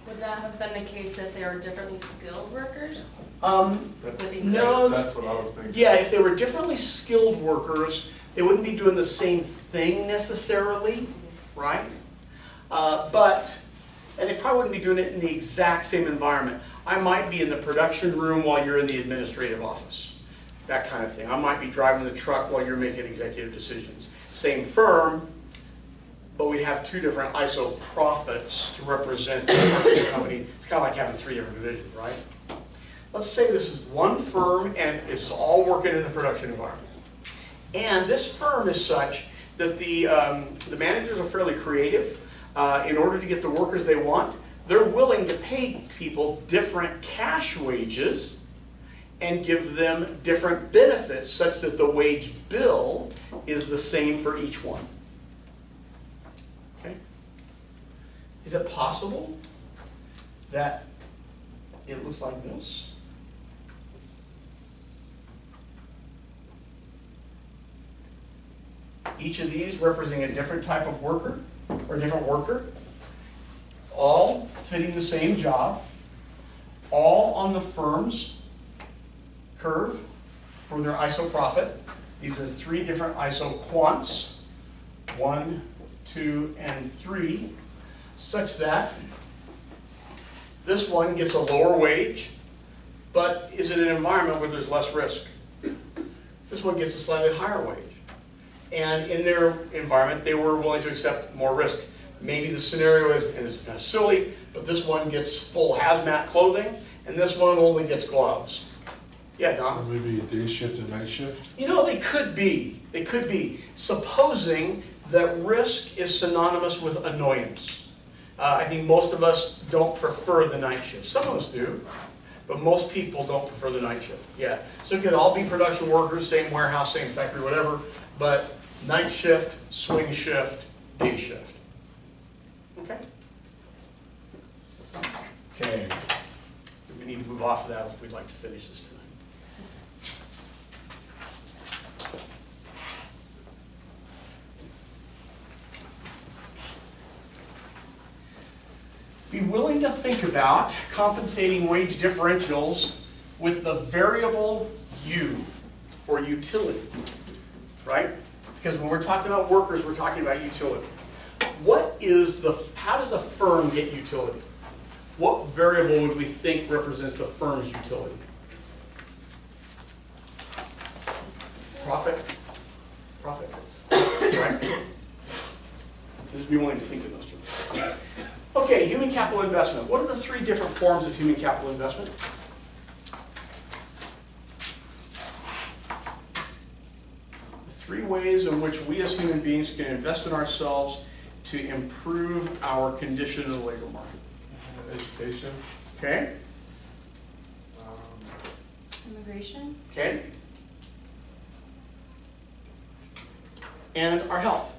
Would that have been the case if they were differently skilled workers? That's, No. that's what I was thinking. Yeah, if they were differently skilled workers, they wouldn't be doing the same thing necessarily, right? And they probably wouldn't be doing it in the exact same environment. I might be in the production room while you're in the administrative office, that kind of thing. I might be driving the truck while you're making executive decisions. Same firm, but we have 2 different ISO profits to represent the company. It's kind of like having 3 different divisions, right? Let's say this is one firm and it's all working in the production environment. And this firm is such that the managers are fairly creative. In order to get the workers they want, they're willing to pay people different cash wages and give them different benefits such that the wage bill is the same for each one. Okay? Is it possible that it looks like this? Each of these representing a different type of worker or a different worker, all fitting the same job, all on the firm's curve for their ISO profit. These are 3 different ISO quants, 1, 2, and 3, such that this one gets a lower wage, but is in an environment where there's less risk. This one gets a slightly higher wage. And in their environment, they were willing to accept more risk. Maybe the scenario is kind of silly, but this one gets full hazmat clothing, and this one only gets gloves. Yeah, Don? Or maybe a day shift and night shift? You know, they could be. They could be. Supposing that risk is synonymous with annoyance. I think most of us don't prefer the night shift. Some of us do, but most people don't prefer the night shift. Yeah. So it could all be production workers, same warehouse, same factory, whatever, but night shift, swing shift, day shift. Okay? Okay. We need to move move off of that if we'd like to finish this tonight. Be willing to think about compensating wage differentials with the variable U for utility, right? Because when we're talking about workers, we're talking about utility. How does a firm get utility? What variable would we think represents the firm's utility? Profit. Profit. Right? So just be willing to think of those terms. Okay, human capital investment. What are the three different forms of human capital investment? The three ways in which we as human beings can invest in ourselves to improve our condition in the labor market. Education. Okay? Immigration? Okay? And our health.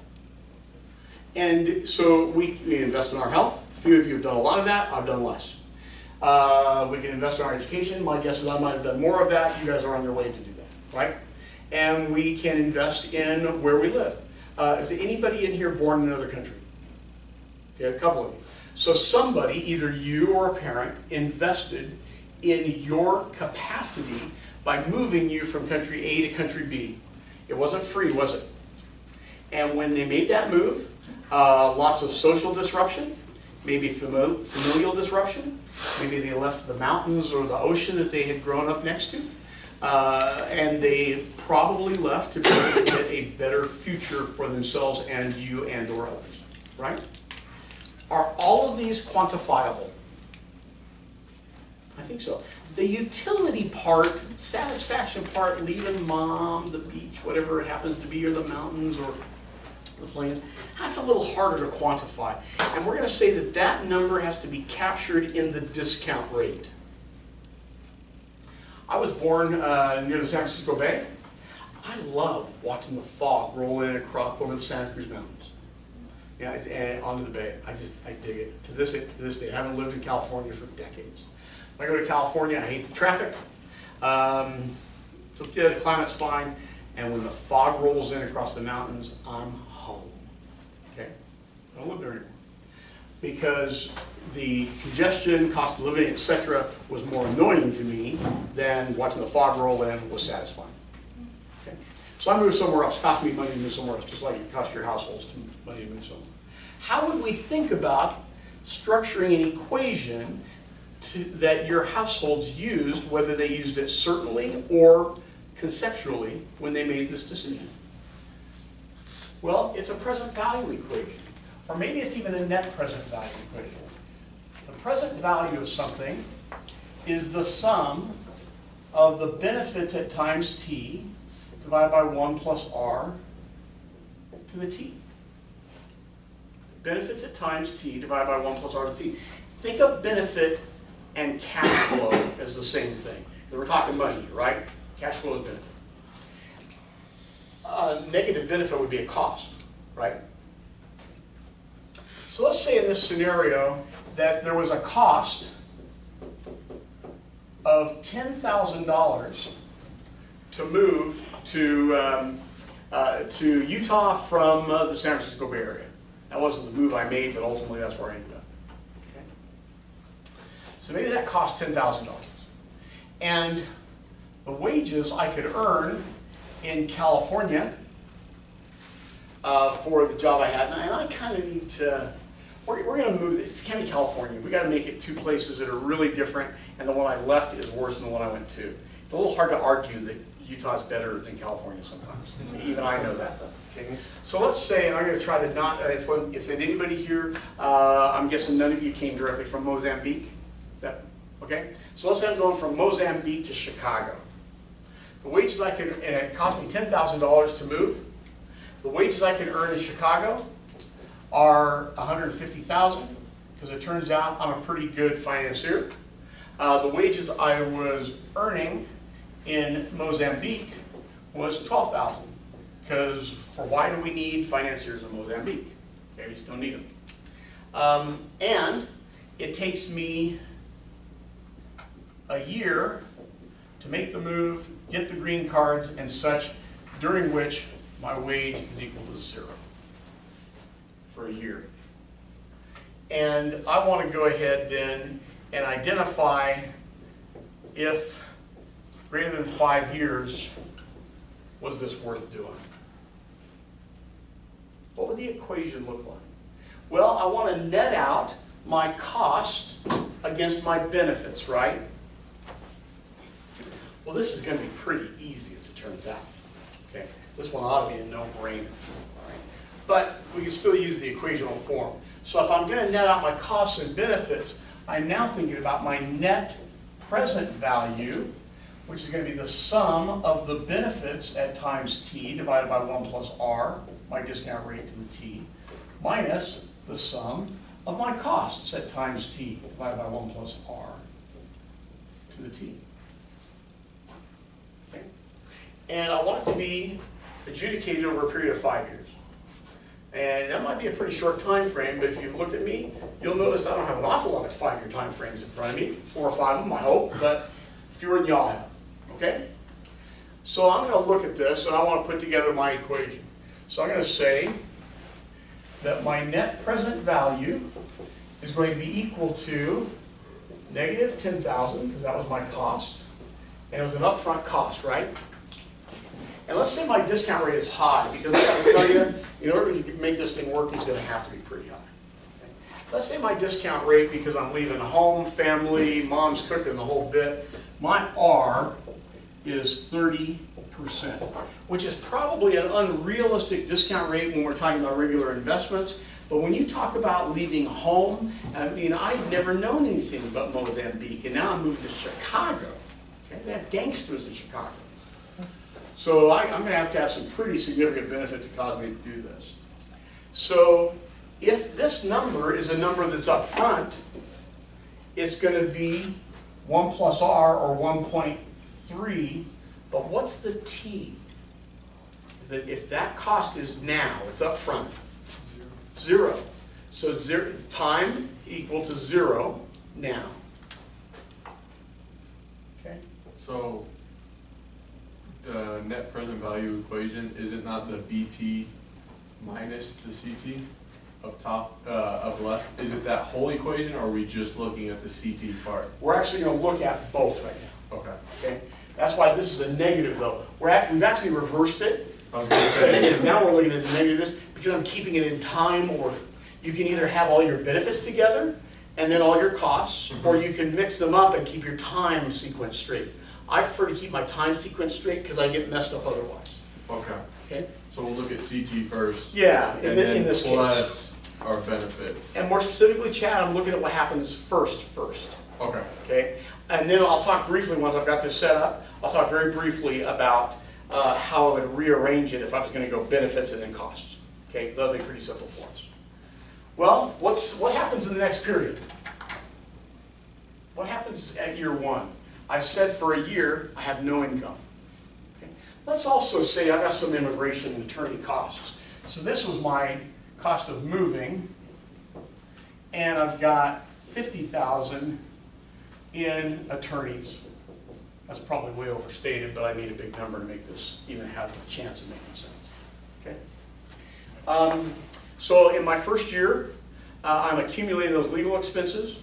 And so we invest in our health. A few of you have done a lot of that. I've done less. We can invest in our education. My guess is I might have done more of that. You guys are on your way to do that, right? And we can invest in where we live. Is there anybody in here born in another country? Okay, a couple of you. So somebody, either you or a parent, invested in your capacity by moving you from country A to country B. It wasn't free, was it? And when they made that move, lots of social disruption, maybe familial disruption, maybe they left the mountains or the ocean that they had grown up next to, and they probably left to be able to get a better future for themselves and you and or others, right? Are all of these quantifiable? I think so. The utility part, satisfaction part, leaving mom, the beach, whatever it happens to be, or the mountains, or the plains, that's a little harder to quantify. And we're going to say that that number has to be captured in the discount rate. I was born near the San Francisco Bay. I love watching the fog roll in across over the Santa Cruz Mountains. Yeah, and onto the bay. I dig it. To this day, I haven't lived in California for decades. When I go to California, I hate the traffic. So yeah, the climate's fine. And when the fog rolls in across the mountains, I'm home. Okay? I don't live there anymore. Because the congestion, cost of living, etc., was more annoying to me than watching the fog roll in was satisfying. Okay? So I moved somewhere else. It cost me money to move somewhere else, just like it cost your households money to move somewhere. How would we think about structuring an equation that your households used, whether they used it certainly or conceptually when they made this decision? Well, it's a present value equation. Or maybe it's even a net present value equation. The present value of something is the sum of the benefits at times t divided by 1 plus r to the t. Benefits at times t divided by 1 plus r to the t. Think of benefit and cash flow as the same thing. We're talking money, right? Cash flow is benefit. Negative benefit would be a cost, right? So let's say in this scenario that there was a cost of $10,000 to move to Utah from the San Francisco Bay Area. That wasn't the move I made, but ultimately that's where I ended up. Okay? So maybe that cost $10,000. And the wages I could earn in California for the job I had, and I kind of need to, we're going to move this. It's County, California. We got to make it two places that are really different, and the one I left is worse than the one I went to. It's a little hard to argue that Utah's better than California sometimes. Even I know that. Okay. So let's say, I'm going to try to not, if anybody here, I'm guessing none of you came directly from Mozambique. Is that okay? So let's say I'm going from Mozambique to Chicago. The wages I can, and it cost me $10,000 to move. The wages I can earn in Chicago are $150,000, because it turns out I'm a pretty good financier. The wages I was earning in Mozambique was $12,000, because for why do we need financiers in Mozambique? Okay, we just don't need them. And it takes me a year to make the move, get the green cards and such, during which my wage is equal to 0 for a year. And I want to go ahead then and identify if greater than 5 years, was this worth doing? What would the equation look like? Well, I want to net out my cost against my benefits, right? Well, this is going to be pretty easy as it turns out. Okay, this one ought to be a no-brainer. All right? But we can still use the equational form. So if I'm going to net out my costs and benefits, I'm now thinking about my net present value, which is going to be the sum of the benefits at times t divided by 1 plus r, my discount rate to the t, minus the sum of my costs at times t divided by 1 plus r to the t. Okay? And I want it to be adjudicated over a period of 5 years. And that might be a pretty short time frame, but if you've looked at me, you'll notice I don't have an awful lot of 5-year time frames in front of me, 4 or 5 of them, I hope, but fewer than y'all have. Okay? So I'm going to look at this, and I want to put together my equation. So I'm going to say that my net present value is going to be equal to negative 10,000, because that was my cost. And it was an upfront cost, right? And let's say my discount rate is high, because I got to tell you, in order to make this thing work, it's going to have to be pretty high. Okay? Let's say my discount rate, because I'm leaving home, family, mom's cooking the whole bit, my R is 30%, which is probably an unrealistic discount rate when we're talking about regular investments. But when you talk about leaving home, I mean, I've never known anything but Mozambique, and now I'm moving to Chicago. Okay? They have gangsters in Chicago. So I'm going to have some pretty significant benefit to cause me to do this. So if this number is a number that's up front, it's going to be 1 plus r, or 1.3, but what's the t? If that cost is now, it's up front. 0. So time equal to 0 now. Okay? So the net present value equation, is it not the BT minus the CT up top, up left? Is it that whole equation, or are we just looking at the CT part? We're actually going to look at both right now. Okay. Okay? That's why this is a negative, though. We've actually reversed it. I was going to say. Now we're looking at the negative this because I'm keeping it in time order. You can either have all your benefits together and then all your costs, or you can mix them up and keep your time sequence straight. I prefer to keep my time sequence straight because I get messed up otherwise. Okay. Okay? So we'll look at CT first. Yeah, and then in this plus our benefits. And more specifically, Chad, I'm looking at what happens first. Okay. Okay? And then I'll talk briefly, once I've got this set up, I'll talk very briefly about how I would rearrange it if I was going to go benefits and then costs. Okay? That'll be pretty simple for us. Well, what happens in the next period? What happens at year 1? I've said for a year I have no income. Okay? Let's also say I've got some immigration and attorney costs. So this was my cost of moving, and I've got $50,000 in attorneys. That's probably way overstated, but I need a big number to make this even have a chance of making sense. Okay. So in my first year, I'm accumulating those legal expenses,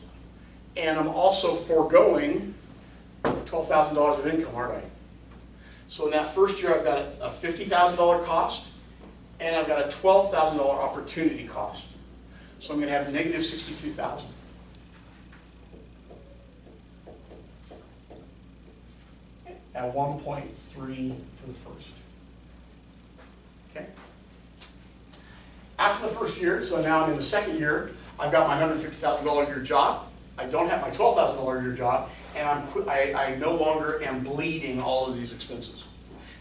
and I'm also foregoing $12,000 of income, aren't I? So in that first year, I've got a $50,000 cost, and I've got a $12,000 opportunity cost. So I'm going to have negative $62,000. At 1.3 to the first. Okay? After the first year, so now I'm in the second year, I've got my $150,000 a year job. I don't have my $12,000 a year job, and I no longer am bleeding all of these expenses.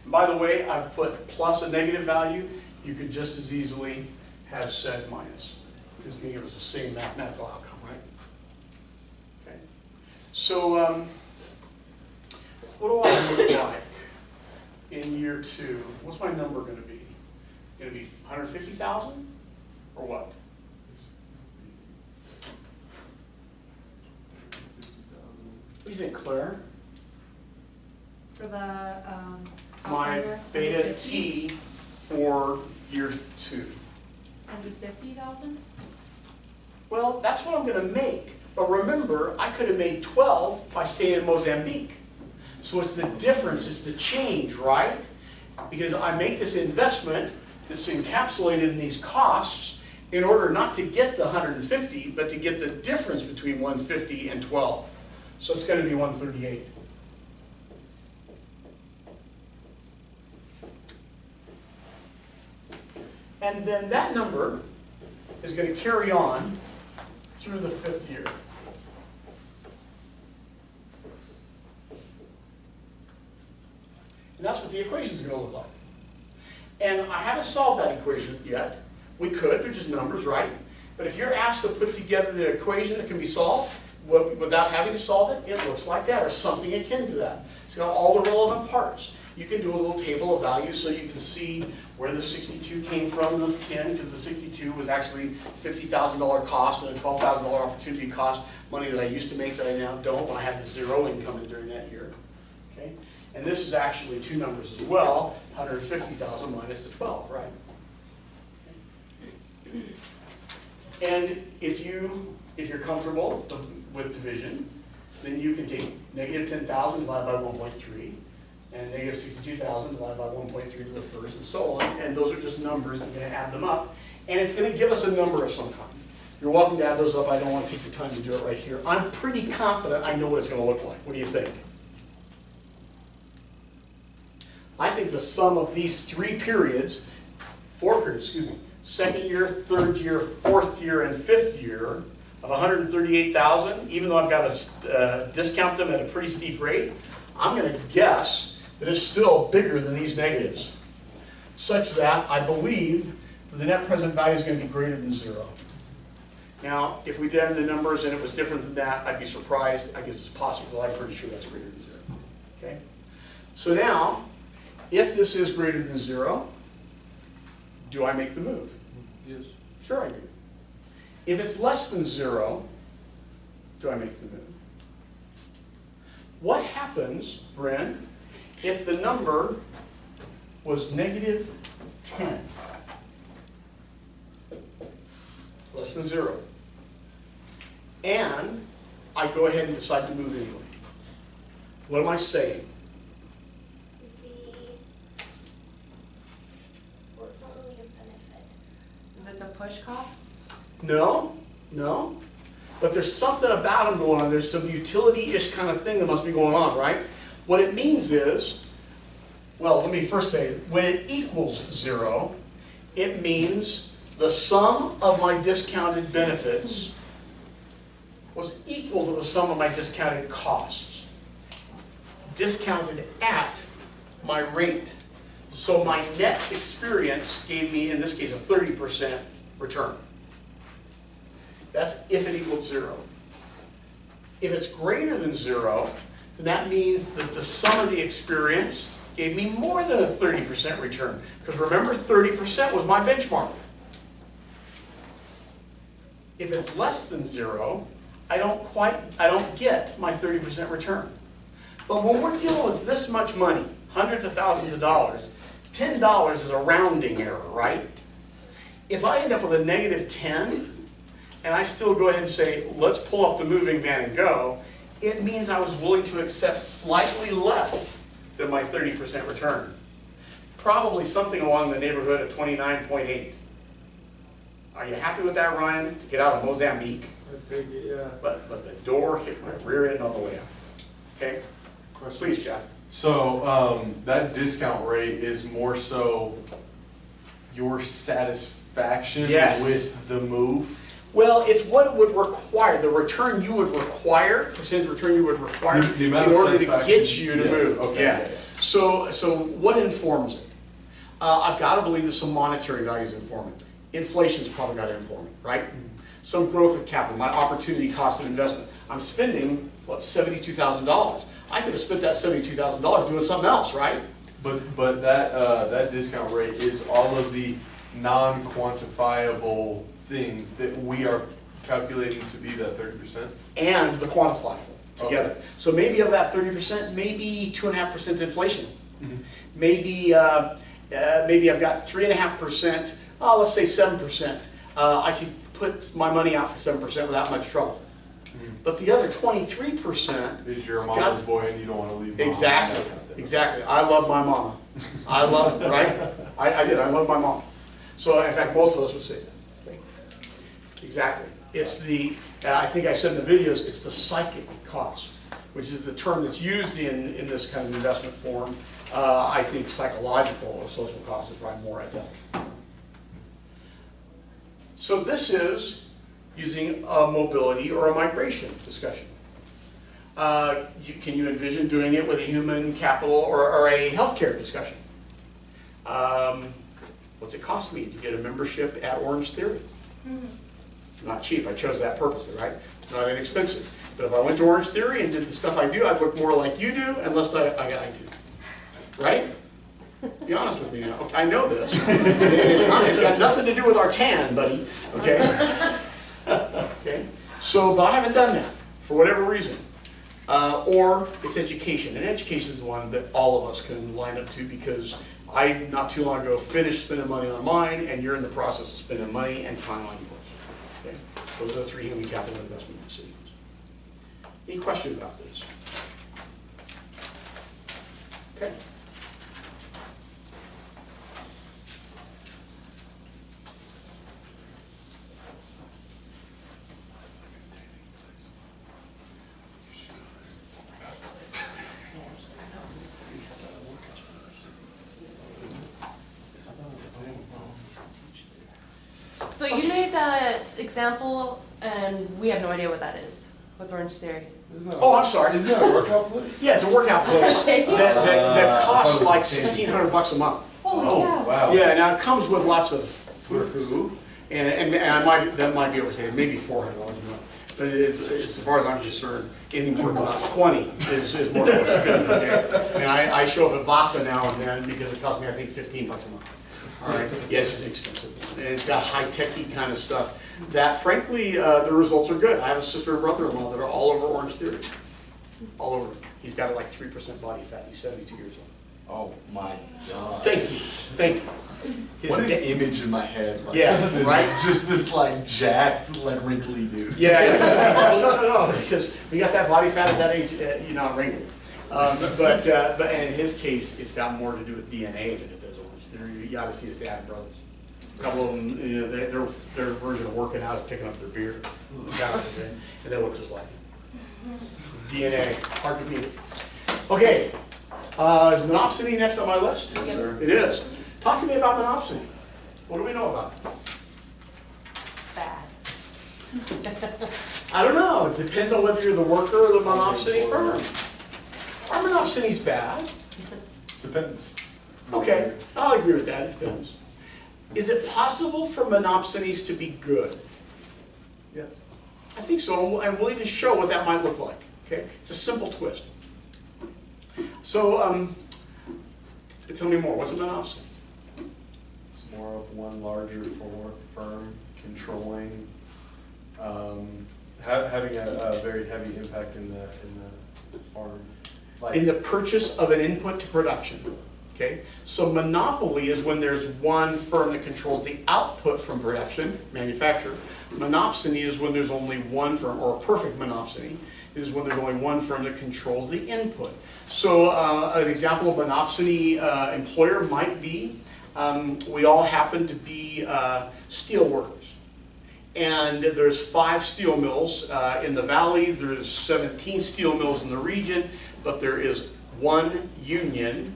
And by the way, I've put plus a negative value. You could just as easily have said minus, because it's going to give us the same mathematical outcome, right? Okay. So, what do I look like in year 2? What's my number going to be? Going to be 150,000 or what? What do you think, Claire? For the, My calculator, beta 150? T for year 2. 150,000? Well, that's what I'm going to make. But remember, I could have made 12 by staying in Mozambique. So it's the difference, it's the change, right? Because I make this investment that's encapsulated in these costs in order not to get the 150, but to get the difference between 150 and 12. So it's going to be 138. And then that number is going to carry on through the 5th year. And that's what the equation is going to look like. And I haven't solved that equation yet. We could, they're just numbers, right? But if you're asked to put together the equation that can be solved without having to solve it, it looks like that, or something akin to that. It's got all the relevant parts. You can do a little table of values so you can see where the 62 came from in the 10, because the 62 was actually $50,000 cost and a $12,000 opportunity cost, money that I used to make that I now don't when I had the 0 income during that year. Okay? And this is actually 2 numbers as well, 150,000 minus the 12, right? Okay. And if you're comfortable with division, then you can take negative 10,000 divided by 1.3, and negative 62,000 divided by 1.3 to the first, and so on. And those are just numbers. We're going to add them up, and it's going to give us a number of some kind. You're welcome to add those up. I don't want to take the time to do it right here. I'm pretty confident I know what it's going to look like. What do you think? I think the sum of these 4 periods, second year, third year, fourth year, and fifth year of 138,000, even though I've got to discount them at a pretty steep rate, I'm going to guess that it's still bigger than these negatives, such that I believe that the net present value is going to be greater than 0. Now, if we did the numbers and it was different than that, I'd be surprised. I guess it's possible, but I'm pretty sure that's greater than 0. Okay? So now, if this is greater than 0, do I make the move? Yes. Sure I do. If it's less than 0, do I make the move? What happens, Bren, if the number was negative 10? Less than 0. And I go ahead and decide to move anyway. What am I saying? Well, it's not really a benefit. Is it the push costs? No, no. But there's something about them going on. There's some utility-ish kind of thing that must be going on, right? What it means is, well, let me first say, when it equals 0, it means the sum of my discounted benefits was equal to the sum of my discounted costs, discounted at my rate. So my net experience gave me, in this case, a 30% return. That's if it equals 0. If it's greater than 0, then that means that the sum of the experience gave me more than a 30% return. Because remember, 30% was my benchmark. If it's less than 0, I don't get my 30% return. But when we're dealing with this much money, hundreds of thousands of dollars, $10 is a rounding error, right? If I end up with a negative 10, and I still go ahead and say, let's pull up the moving van and go, it means I was willing to accept slightly less than my 30% return. Probably something along the neighborhood of 29.8. Are you happy with that, Ryan, to get out of Mozambique? I'd take it, yeah. But the door hit my rear end on the way out. Okay? Question. Please, Jack. So that discount rate is more so your satisfaction Yes. with the move? Well, it's what it would require, the return you would require, percentage return you would require The amount in of order to satisfaction, get you to yes, move. okay, Yeah. yeah. So what informs it? I've got to believe that some monetary values inform it. Inflation's probably got to inform it, right? Some growth of capital, my opportunity cost of investment. I'm spending, what, $72,000. I could have spent that $72,000 doing something else, right? But that discount rate is all of the non-quantifiable things that we are calculating to be that 30%? And the quantifiable. together. Okay. So maybe of that 30%, maybe 2.5% is inflation. Mhm. Maybe maybe I've got 3.5%. Let's say 7%. I could put my money out for 7% without much trouble. But the other 23% Is your it's mama's got- boy and you don't want to leave mom. Exactly, exactly. I love my mama. I love it, right? I did. I love my mom. So in fact, most of us would say that. Okay. Exactly. It's the, I think I said in the videos, it's the psychic cost, which is the term that's used in this kind of investment form. I think psychological or social cost is probably more identical. So this is using a mobility or a migration discussion. Can you envision doing it with a human capital or a healthcare discussion? What's it cost me to get a membership at Orange Theory? Not cheap, I chose that purposely, right? Not inexpensive. But if I went to Orange Theory and did the stuff I do, I'd look more like you do and less like I do. Right? Be honest with me now. Okay, I know this. It's got nothing to do with our tan, buddy. Okay? Okay? So, but I haven't done that for whatever reason. Or it's education. And education is the one that all of us can line up to because I, not too long ago, finished spending money on mine, and you're in the process of spending money and time on yours. Okay? Those are the three human capital investment decisions. Any question about this? Okay. So you made that example, and we have no idea what that is. What's Orange Theory? Oh, I'm sorry. Isn't that a workout place? Yeah, it's a workout place Okay. that costs I thought like it was a candy. $1,600 a month. Holy Oh, cow. wow. Yeah, now it comes with lots of foo-foo, and that might be overstated, maybe $400 a month. But as far as I'm concerned, anything worth about 20 is more or less good. Okay? And I show up at Vasa now and then because it costs me, I think, $15 a month. All right, yeah, it's just expensive, and it's got high-techy kind of stuff. That, frankly, the results are good. I have a sister and brother-in-law that are all over Orange Theory, all over. He's got like 3% body fat. He's 72 years old. Oh my God. Thank you, thank you. His What an da- image in my head. Like, Yeah, this, right? Just this like jacked, like wrinkly dude. Yeah, no, because we got that body fat at that age, you're not wrinkly. But in his case, it's got more to do with DNA than it does Orange Theory. You got to see his dad and brothers. A couple of them, you know, their version of working out is picking up their beard, and they look just like him. DNA, hard to beat it. Okay, is monopsony next on my list? Yes, sir. It is. Talk to me about monopsony. What do we know about it? Bad. I don't know. It depends on whether you're the worker or the monopsony firm. Are monopsonies bad? Depends. Okay, I'll agree with that. It depends. Is it possible for monopsonies to be good? Yes. I think so, and we'll even show what that might look like. Okay, it's a simple twist. So, tell me more. What's a monopsony? It's more of one larger firm controlling, having a very heavy impact in the farm. Like, In the purchase of an input to production. Okay, so monopoly is when there's one firm that controls the output from production, manufacture. Monopsony is when there's only one firm, or a perfect monopsony is when there's only one firm that controls the input. So an example of monopsony employer might be, we all happen to be steel workers. And there's 5 steel mills in the valley, there's 17 steel mills in the region, but there is one union,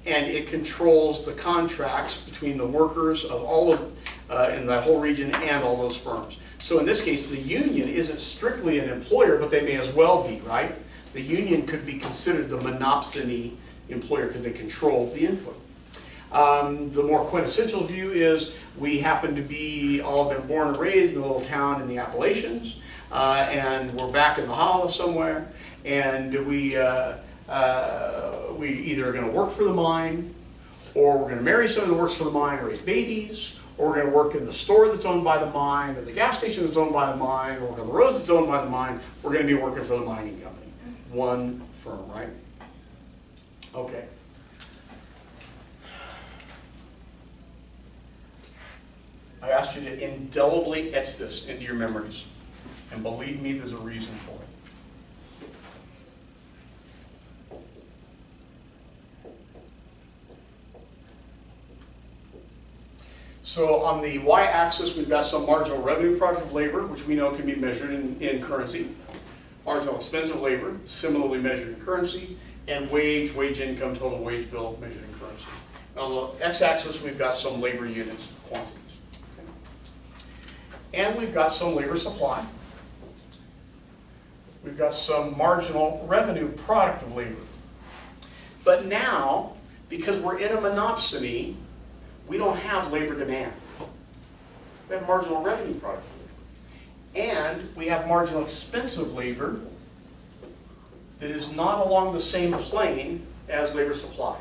and it controls the contracts between the workers of all of, in that whole region and all those firms. So in this case, the union isn't strictly an employer, but they may as well be, right? The union could be considered the monopsony employer because they control the input. The more quintessential view is we happen to be all been born and raised in a little town in the Appalachians, and we're back in the hollow somewhere, and we either are going to work for the mine, or we're going to marry someone that works for the mine and raise babies, or we're going to work in the store that's owned by the mine, or the gas station that's owned by the mine, or work on the roads that's owned by the mine. We're going to be working for the mining company. one firm, right? Okay. I asked you to indelibly etch this into your memories. And believe me, there's a reason for it. So on the y-axis, we've got some marginal revenue product of labor, which we know can be measured in currency. Marginal expense of labor, similarly measured in currency. And wage income, total wage bill, measured in currency. And on the x-axis, we've got some labor units, quantities. Okay. And we've got some labor supply. We've got some marginal revenue product of labor. But now, because we're in a monopsony, we don't have labor demand. We have marginal revenue product of labor. And we have marginal expense of labor that is not along the same plane as labor supply.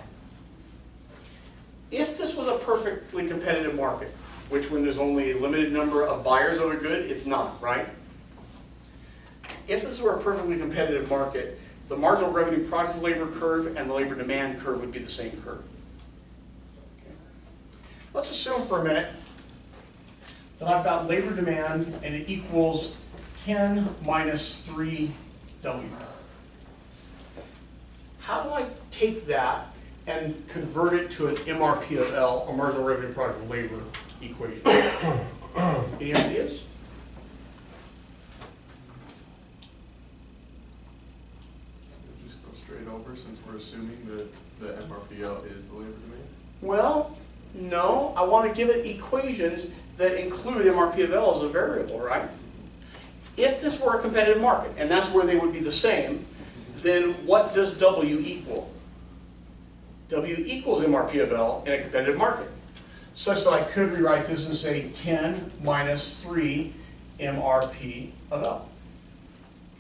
If this was a perfectly competitive market, which when there's only a limited number of buyers of a good, it's not, right? If this were a perfectly competitive market, the marginal revenue product of labor curve and the labor demand curve would be the same curve. Okay. Let's assume for a minute that I've got labor demand and it equals 10 minus 3W. How do I take that and convert it to an MRP of L, or marginal revenue product of labor equation? Any ideas? Just go straight over since we're assuming that the MRPL is the labor demand? Well, no. I want to give it equations that include MRP of L as a variable, right? If this were a competitive market, and that's where they would be the same, then what does W equal? W equals MRP of L in a competitive market. Such that I could rewrite this and say 10 minus 3 MRP of L.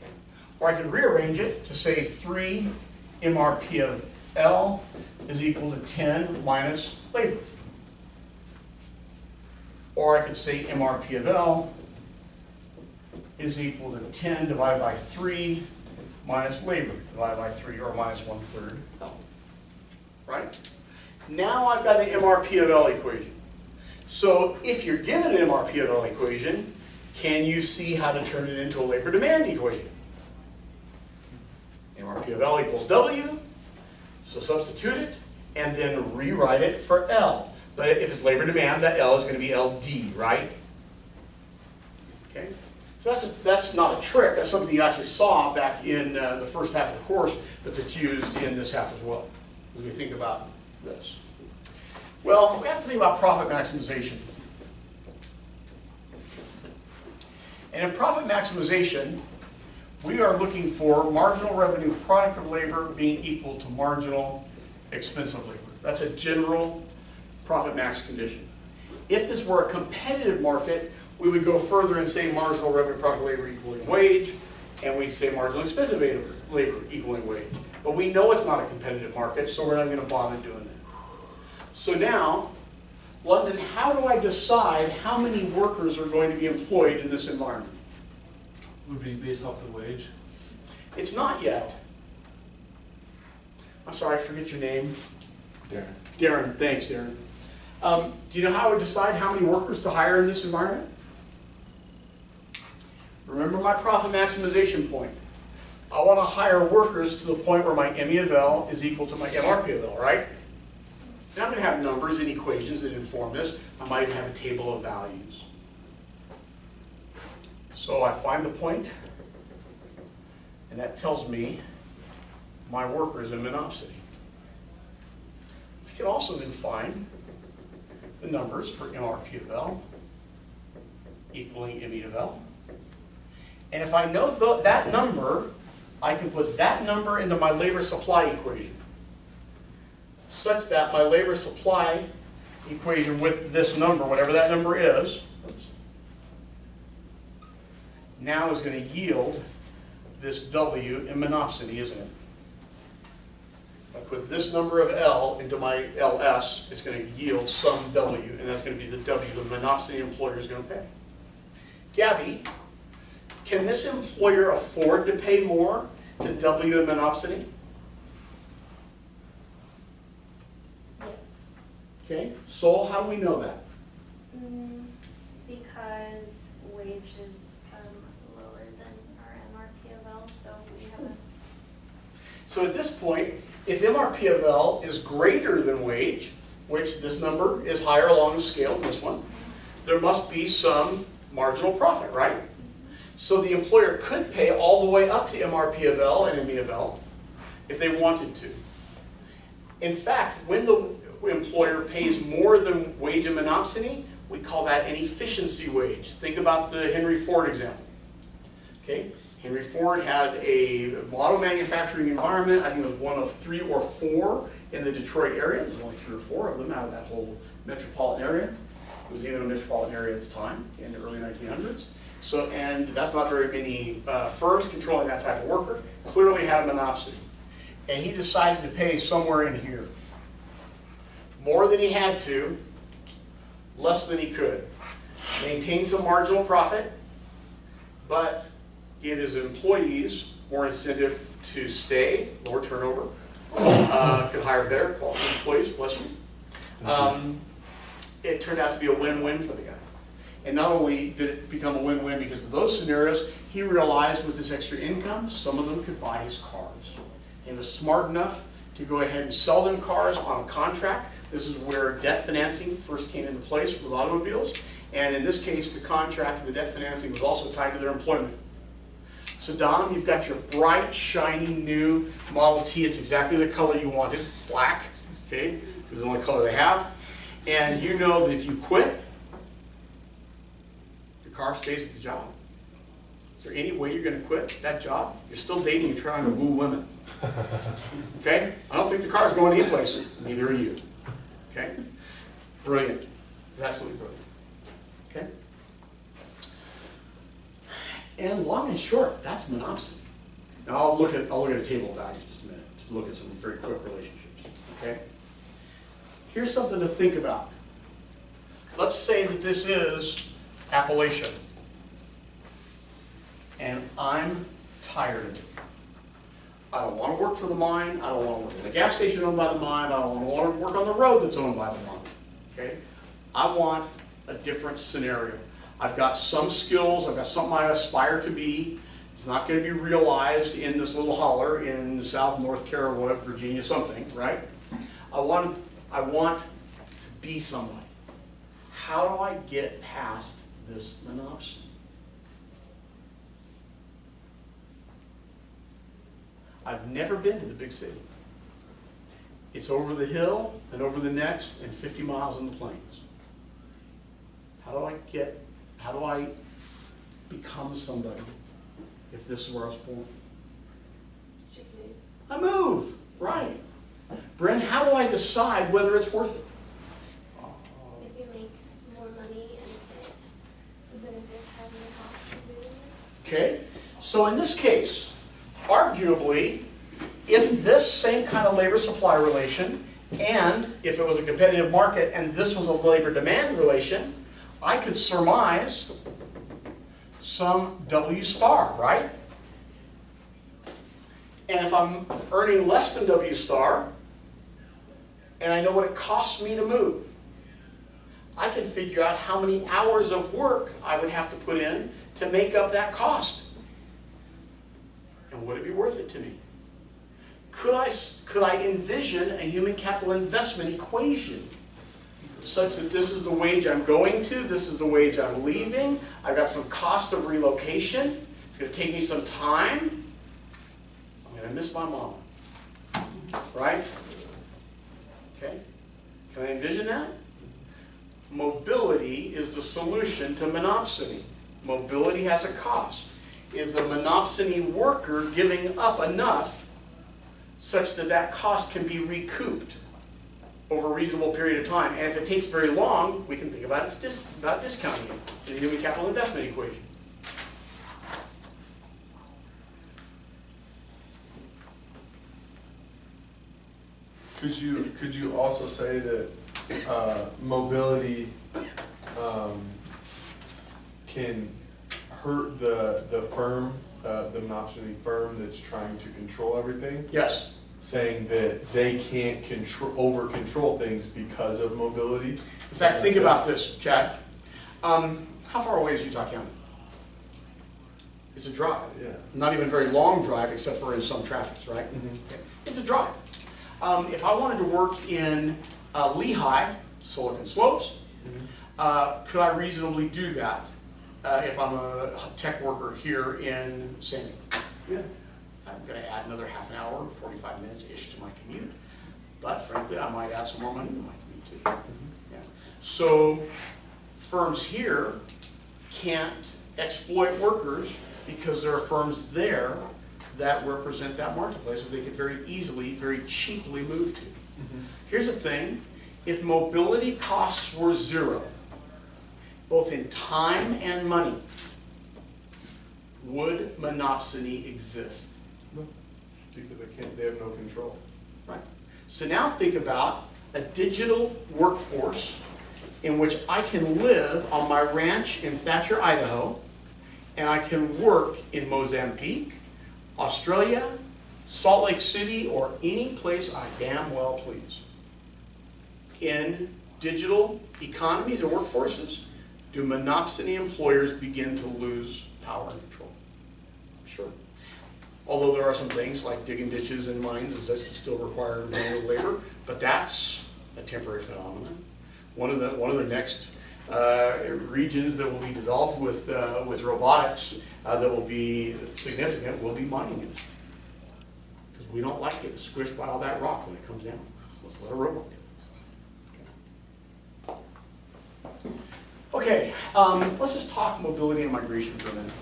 Okay. Or I could rearrange it to say 3 MRP of L is equal to 10 minus labor. Or I could say MRP of L is equal to 10 divided by 3 minus labor divided by 3, or minus 1/3 L. Right? Now I've got an MRP of L equation. So if you're given an MRP of L equation, can you see how to turn it into a labor demand equation? MRP of L equals W, so substitute it, and then rewrite it for L. But if it's labor demand, that L is going to be LD, right? Okay? So that's not a trick. That's something you actually saw back in the first half of the course, but that's used in this half as well, as we think about this. Well, we have to think about profit maximization. And in profit maximization, we are looking for marginal revenue product of labor being equal to marginal expense of labor. That's a general profit max condition. If this were a competitive market, we would go further and say marginal revenue product of labor equaling wage, and we'd say marginal expense of labor equaling wage. But we know it's not a competitive market, so we're not going to bother doing that. So now, London, how do I decide how many workers are going to be employed in this environment? Would be based off the wage. It's not yet. I'm sorry, I forget your name. Darren. Darren, thanks, Darren. Do you know how I would decide how many workers to hire in this environment? Remember my profit maximization point. I want to hire workers to the point where my ME of L is equal to my MRP of L, right? And I'm going to have numbers and equations that inform this. I might even have a table of values. So I find the point, and that tells me my worker is in monopsony. I can also then find the numbers for MRP of L equaling ME of L. And if I know that number, I can put that number into my labor supply equation, such that my labor supply equation with this number, whatever that number is, now is going to yield this W in monopsony, isn't it? If I put this number of L into my LS, it's going to yield some W, and that's going to be the W the monopsony employer is going to pay. Gabby, can this employer afford to pay more the W in monopsony? Yes. Okay, Sol, how do we know that? Because wage is lower than our MRPFL, so we have a. So at this point, if MRPFL is greater than wage, which this number is higher along the scale than this one, there must be some marginal profit, right? So the employer could pay all the way up to MRPFL and MEFL if they wanted to. In fact, when the employer pays more than wage and monopsony, we call that an efficiency wage. Think about the Henry Ford example. Okay, Henry Ford had a auto manufacturing environment. I think it was one of 3 or 4 in the Detroit area. There's only 3 or 4 of them out of that whole metropolitan area. It was even a metropolitan area at the time in the early 1900s. So, and that's not very many firms controlling that type of worker. Clearly had a monopsony. And he decided to pay somewhere in here. More than he had to, less than he could. Maintain some marginal profit, but give his employees more incentive to stay, lower turnover, could hire better quality employees, bless you. It turned out to be a win-win for the guy. And not only did it become a win-win because of those scenarios, he realized with this extra income, some of them could buy his cars. He was smart enough to go ahead and sell them cars on a contract. This is where debt financing first came into place with automobiles. And in this case, the contract and the debt financing was also tied to their employment. So Dom, you've got your bright, shiny, new Model T. It's exactly the color you wanted, black, okay? Because it's the only color they have. And you know that if you quit, the car stays at the job. Is there any way you're going to quit that job? You're still dating and trying to woo women. Okay? I don't think the car's going anyplace. Neither are you. Okay? Brilliant. It's absolutely brilliant. Okay? And long and short, that's monopsony. Now I'll look at a table of values in just a minute to look at some very quick relationships. Okay? Here's something to think about. Let's say that this is Appalachia. And I'm tired of it. I don't want to work for the mine. I don't want to work at a gas station owned by the mine. I don't want to work on the road that's owned by the mine. Okay? I want a different scenario. I've got some skills. I've got something I aspire to be. It's not going to be realized in this little holler in South North Carolina, Virginia, something, right? I want to be somebody. How do I get past this monopsony? I've never been to the big city. It's over the hill and over the next and 50 miles in the plains. How do I become somebody if this is where I was born? Just move. I move, right. Bryn, how do I decide whether it's worth it? If you make more money and the benefits having the cost of moving. Okay, so in this case, arguably, if this same kind of labor supply relation, and if it was a competitive market and this was a labor demand relation, I could surmise some W star, right? And if I'm earning less than W star, and I know what it costs me to move, I can figure out how many hours of work I would have to put in to make up that cost. And would it be worth it to me? Could I envision a human capital investment equation such that this is the wage I'm going to, this is the wage I'm leaving, I've got some cost of relocation, it's going to take me some time, I'm going to miss my mom, right? Okay, can I envision that? Mobility is the solution to monopsony. Mobility has a cost. Is the monopsony worker giving up enough such that that cost can be recouped over a reasonable period of time? And if it takes very long, we can think about about discounting it in the human capital investment equation. Could you also say that mobility can hurt the firm, the monopsony firm that's trying to control everything, Yes. saying that they can't over control things because of mobility. In fact, think about this, Chad. How far away is Utah County? It's a drive. Yeah. Not even a very long drive, except for in some traffics, right? Okay. It's a drive. If I wanted to work in Lehigh, Silicon Slopes, could I reasonably do that if I'm a tech worker here in Sandy? Yeah. I'm going to add another half an hour, 45 minutes-ish to my commute. But frankly, I might add some more money to my commute too. Yeah. So firms here can't exploit workers because there are firms there that represent that marketplace that they could very easily, very cheaply move to. Here's the thing, if mobility costs were zero, both in time and money, would monopsony exist? No, because they have no control. Right. So now think about a digital workforce in which I can live on my ranch in Thatcher, Idaho, and I can work in Mozambique, Australia, Salt Lake City, or any place I damn well please. In digital economies and workforces, do monopsony employers begin to lose power and control? Sure. Although there are some things like digging ditches and mines that still require manual labor, but that's a temporary phenomenon. One of the next regions that will be developed with robotics that will be significant will be mining industry. Because we don't like getting squished by all that rock when it comes down. Let's let a robot do it. Okay, let's just talk mobility and migration for a minute.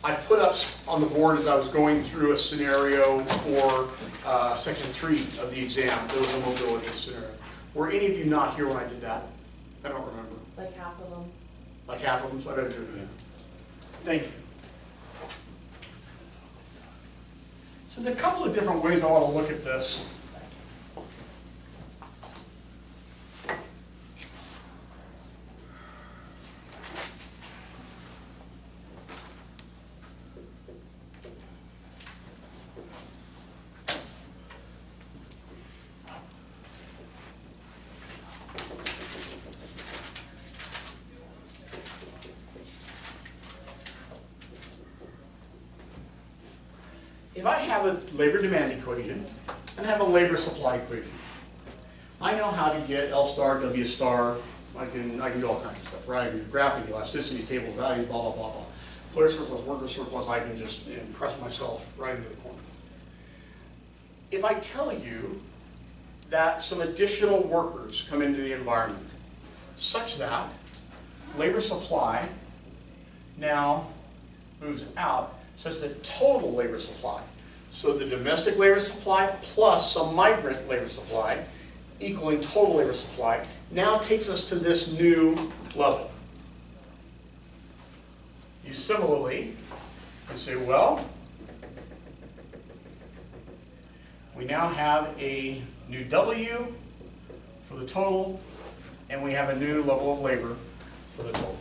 I put up on the board as I was going through a scenario for section 3 of the exam. There was a mobility scenario. Were any of you not here when I did that? I don't remember. Like half of them. Like half of them, so I better do it again. Thank you. So there's a couple of different ways I want to look at this. If I have a labor demand equation and have a labor supply equation, I know how to get L star, W star, I can do all kinds of stuff, right? I can do graphing, elasticities, table of value, blah, blah, blah, blah. Employer surplus, worker surplus, I can just press myself right into the corner. If I tell you that some additional workers come into the environment such that labor supply now moves out, such that total labor supply, so the domestic labor supply plus some migrant labor supply, equaling total labor supply, now takes us to this new level. You similarly can say, well, we now have a new W for the total, and we have a new level of labor for the total.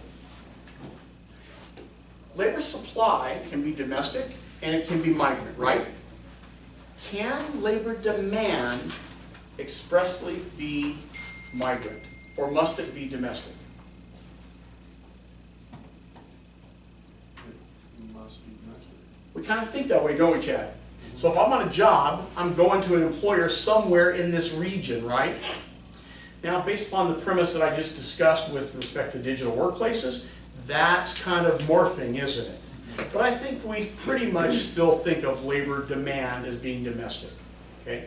Labor supply can be domestic and it can be migrant, right? Can labor demand expressly be migrant, or must it be domestic? It must be domestic. We kind of think that way, don't we, Chad? So if I'm on a job, I'm going to an employer somewhere in this region, right? Now, based upon the premise that I just discussed with respect to digital workplaces, that's kind of morphing, isn't it? But I think we pretty much still think of labor demand as being domestic, okay?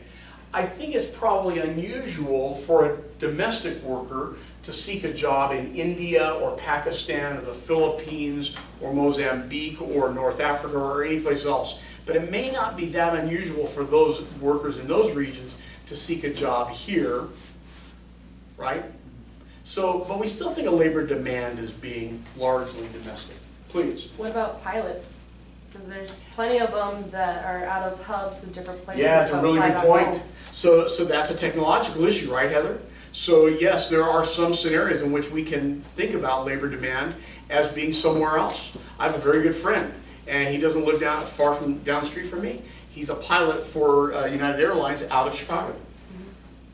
I think it's probably unusual for a domestic worker to seek a job in India or Pakistan or the Philippines or Mozambique or North Africa or any place else. But it may not be that unusual for those workers in those regions to seek a job here, right? So, but we still think of labor demand as being largely domestic. Please. What about pilots? Because there's plenty of them that are out of hubs in different places. Yeah, it's a but really fly good back point. home. So that's a technological issue, right, Heather? So yes, there are some scenarios in which we can think about labor demand as being somewhere else. I have a very good friend, and he doesn't live down the street from me. He's a pilot for United Airlines out of Chicago.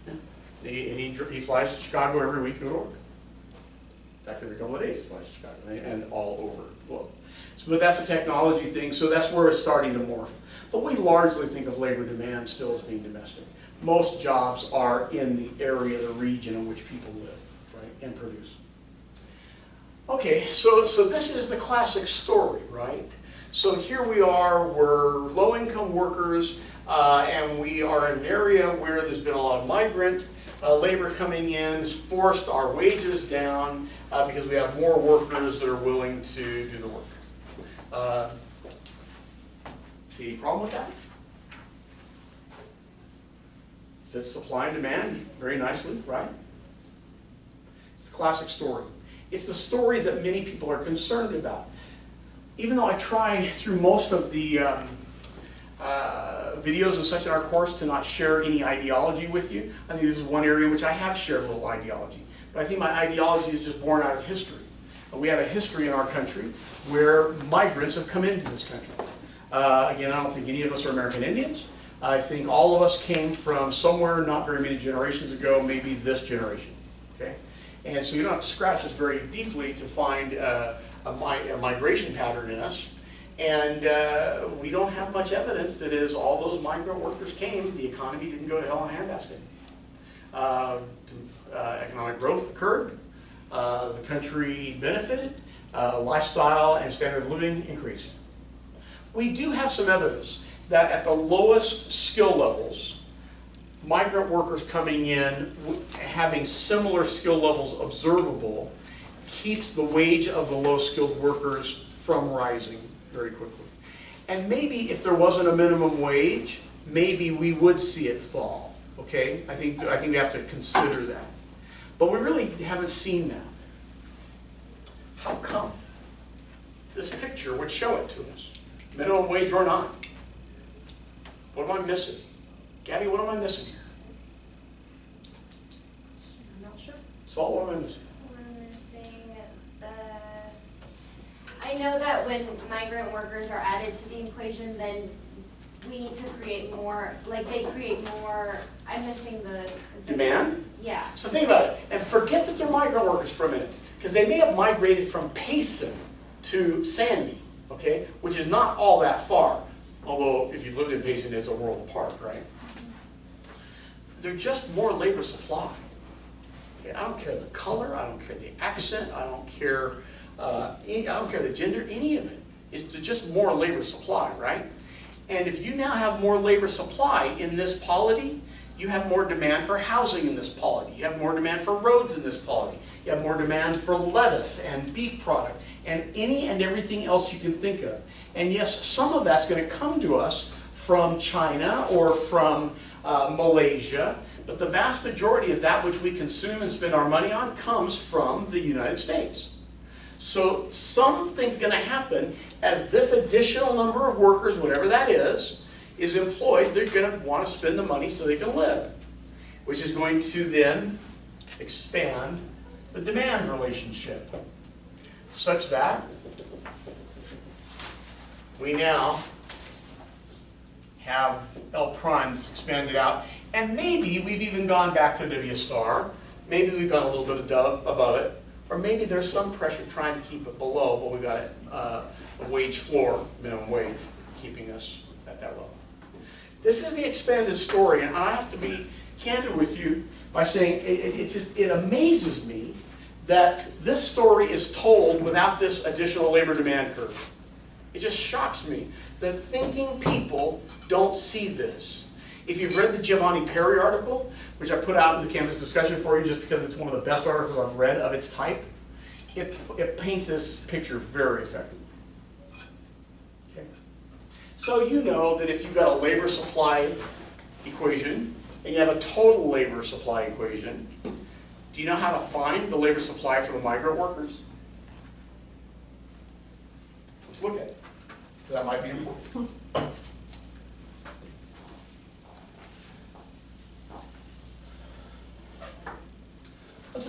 Yeah. He flies to Chicago every week to go to work. In fact, every couple of days he flies to Chicago, and all over the globe. So, but that's a technology thing, so that's where it's starting to morph. But we largely think of labor demand still as being domestic. Most jobs are in the area, the region in which people live, right, and produce. Okay, so this is the classic story, right? So here we are, we're low-income workers, and we are in an area where there's been a lot of migrant labor coming in, has forced our wages down because we have more workers that are willing to do the work. See any problem with that? Fits supply and demand very nicely, right? It's the classic story. It's the story that many people are concerned about. Even though I try through most of the videos and such in our course to not share any ideology with you, I think this is one area in which I have shared a little ideology. But I think my ideology is just born out of history. We have a history in our country where migrants have come into this country. Again, I don't think any of us are American Indians. I think all of us came from somewhere not very many generations ago, maybe this generation. Okay? And so you don't have to scratch us very deeply to find a migration pattern in us. And we don't have much evidence that as all those migrant workers came, the economy didn't go to hell in a handbasket. Economic growth occurred, the country benefited, lifestyle and standard of living increased. We do have some evidence that at the lowest skill levels, migrant workers coming in having similar skill levels observable keeps the wage of the low-skilled workers from rising very quickly. And maybe if there wasn't a minimum wage, maybe we would see it fall. Okay? I think we have to consider that. But we really haven't seen that. How come? This picture would show it to us. Minimum wage or not. What am I missing? Gabby, what am I missing here? I'm not sure. Saul, what am I missing? We're missing the, I know that when migrant workers are added to the equation, then we need to create more, like they create more, I'm missing the. Demand? Yeah. So think about it, and forget that they're migrant workers for a minute, because they may have migrated from Payson to Sandy, okay, which is not all that far, although if you've lived in Payson, it's a world apart, right? They're just more labor supply. Okay, I don't care the color, I don't care the accent, I don't care, I don't care the gender, any of it. It's just more labor supply, right? And if you now have more labor supply in this polity, you have more demand for housing in this polity. You have more demand for roads in this polity. You have more demand for lettuce and beef product and any and everything else you can think of. And yes, some of that's going to come to us from China or from Malaysia, but the vast majority of that which we consume and spend our money on comes from the United States. So something's going to happen as this additional number of workers, whatever that is employed. They're going to want to spend the money so they can live, which is going to then expand the demand relationship such that we now have L primes expanded out, and maybe we've even gone back to W star, maybe we've gone a little bit above it, or maybe there's some pressure trying to keep it below, but we've got a wage floor, minimum wage, keeping us at that level. This is the expanded story, and I have to be candid with you by saying it amazes me that this story is told without this additional labor demand curve. It just shocks me that thinking people don't see this. If you've read the Giovanni Perry article, which I put out in the Canvas discussion for you just because it's one of the best articles I've read of its type, it paints this picture very effectively. Okay. So you know that if you've got a labor supply equation and you have a total labor supply equation, do you know how to find the labor supply for the migrant workers? Let's look at it. That might be important.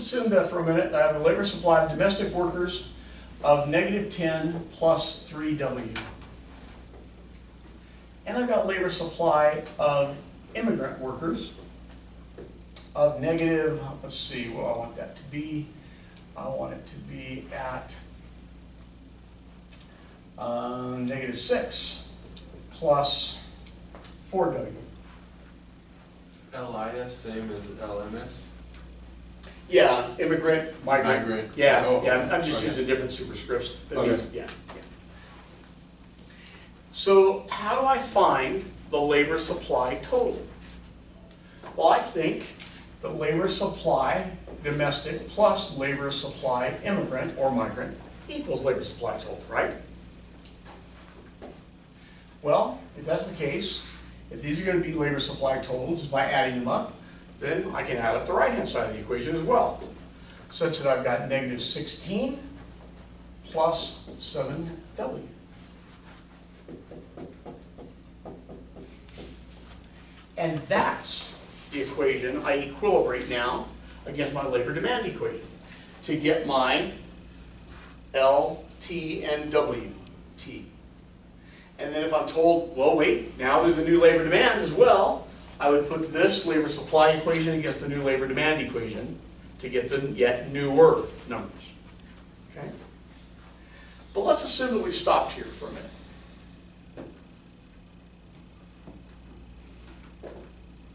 assume that for a minute, I have a labor supply of domestic workers of -10 plus 3W. And I've got labor supply of immigrant workers of negative, let's see, what do I want that to be? I want it to be at -6 plus 4W. LIS, same as LMS? Yeah, immigrant, migrant. Migrant. Yeah, Oh, yeah, I'm just okay. using different superscripts. But Okay. yeah. So how do I find the labor supply total? Well, I think the labor supply domestic plus labor supply immigrant or migrant equals labor supply total, right? Well, if that's the case, if these are going to be labor supply totals by adding them up, then I can add up the right-hand side of the equation as well, such that I've got -16 plus 7W. And that's the equation I equilibrate now against my labor demand equation to get my L, T, and W, T. And then if I'm told, well, wait, now there's a new labor demand as well, I would put this labor supply equation against the new labor demand equation to get the yet newer numbers. Okay? But let's assume that we've stopped here for a minute.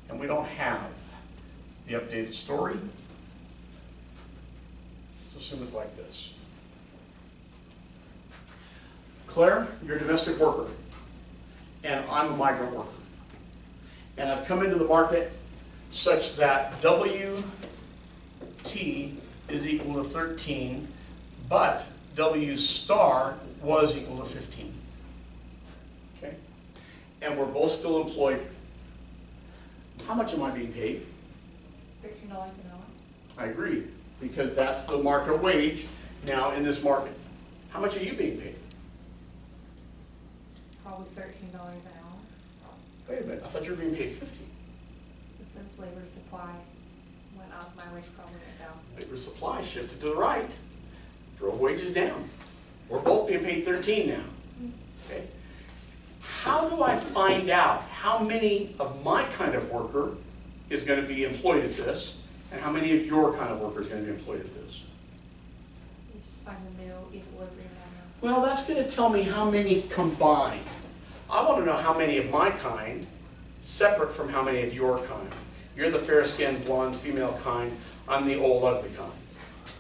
And we don't have the updated story. Let's assume it's like this. Claire, you're a domestic worker, and I'm a migrant worker. And I've come into the market such that WT is equal to 13, but W star was equal to 15. Okay? And we're both still employed. How much am I being paid? $13 an hour. I agree, because that's the market wage now in this market. How much are you being paid? Probably $13 an hour. Wait a minute, I thought you were being paid 15. But since labor supply went up, my wage probably went down. Labor supply shifted to the right, drove wages down. We're both being paid 13 now. Okay. How do I find out how many of my kind of worker is going to be employed at this, and how many of your kind of worker is going to be employed at this? You just find the new equilibrium number. Well, that's going to tell me how many combined. I want to know how many of my kind, separate from how many of your kind. You're the fair-skinned, blonde, female kind. I'm the old, ugly kind.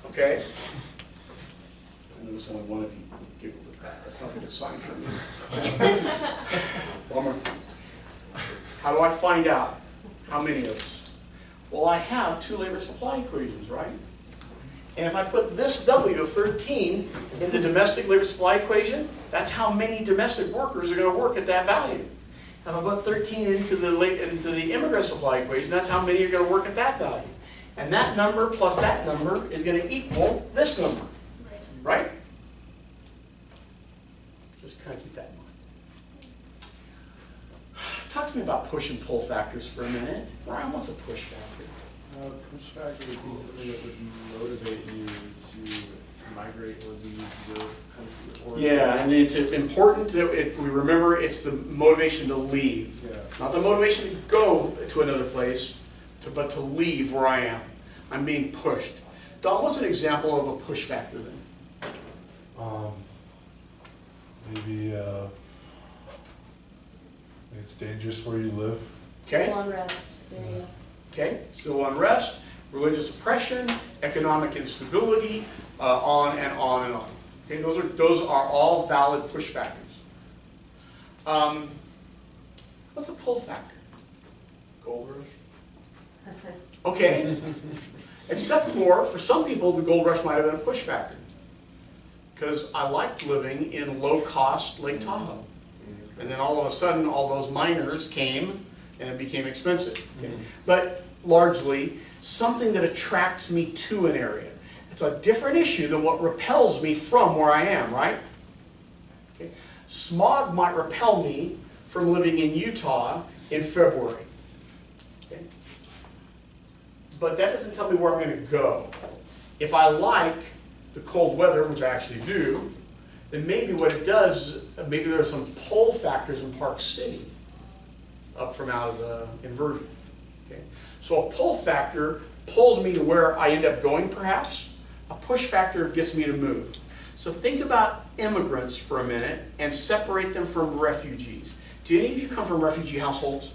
Okay? I notice only one of you giggled at that. That's not a good sign for me. Bummer. How do I find out how many of us? Well, I have two labor supply equations, right? And if I put this W of 13 in the domestic labor supply equation, that's how many domestic workers are going to work at that value. If I put 13 into the immigrant supply equation, that's how many are going to work at that value. And that number plus that number is going to equal this number, right? Just kind of keep that in mind. Talk to me about push and pull factors for a minute. Ryan, what's a push factor? Push factor would be something that would motivate you to migrate or leave your country. Or Yeah, and it's important that we remember it's the motivation to leave. Yeah. Not the motivation to go to another place, but to leave where I am. I'm being pushed. Don, what's an example of a push factor then? Maybe it's dangerous where you live. Okay. Civil unrest, Syria. Okay, civil unrest, religious oppression, economic instability, on and on and on. Okay, those are all valid push factors. What's a pull factor? Gold rush? Okay, except for some people, the gold rush might have been a push factor. Because I liked living in low-cost Lake Tahoe. And then all of a sudden, all those miners came, and it became expensive. Okay? But largely, something that attracts me to an area. It's a different issue than what repels me from where I am, right? Okay? Smog might repel me from living in Utah in February. Okay? But that doesn't tell me where I'm going to go. If I like the cold weather, which I actually do, then maybe what it does, maybe there are some pull factors in Park City up from out of the inversion. Okay? So a pull factor pulls me to where I end up going, perhaps. A push factor gets me to move. So think about immigrants for a minute and separate them from refugees. Do any of you come from refugee households?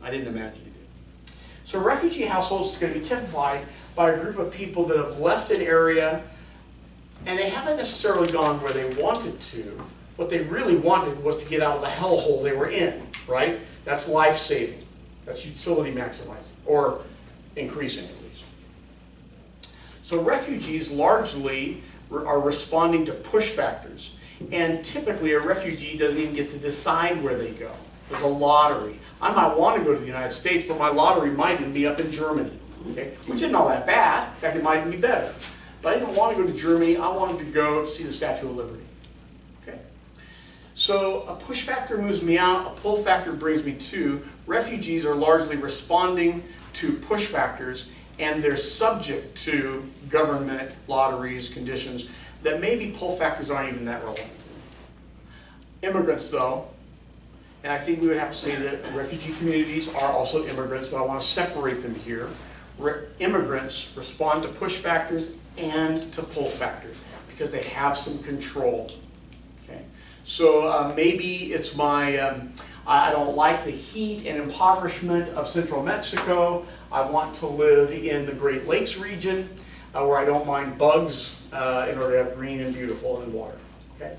I didn't imagine you did. So refugee households is going to be typified by a group of people that have left an area and they haven't necessarily gone where they wanted to. What they really wanted was to get out of the hellhole they were in, right? That's life-saving. That's utility maximizing, or increasing at least. So refugees largely are responding to push factors. And typically a refugee doesn't even get to decide where they go. There's a lottery. I might want to go to the United States, but my lottery might end me up in Germany, okay? Which isn't all that bad. In fact, it might even be better. But I didn't want to go to Germany. I wanted to go see the Statue of Liberty, okay? So a push factor moves me out. A pull factor brings me to. Refugees are largely responding to push factors, and they're subject to government, lotteries, conditions that maybe pull factors aren't even that relevant. Immigrants, though, and I think we would have to say that refugee communities are also immigrants, but I want to separate them here. Immigrants respond to push factors and to pull factors because they have some control. Okay? So maybe it's my, I don't like the heat and impoverishment of central Mexico. I want to live in the Great Lakes region where I don't mind bugs in order to have green and beautiful and water. Okay?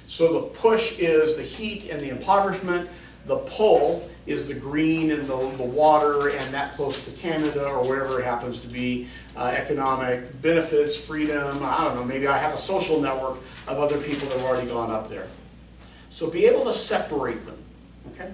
So the push is the heat and the impoverishment. The pull is the green and the water and that close to Canada or wherever it happens to be, economic benefits, freedom, I don't know, maybe I have a social network of other people that have already gone up there. So be able to separate them, okay?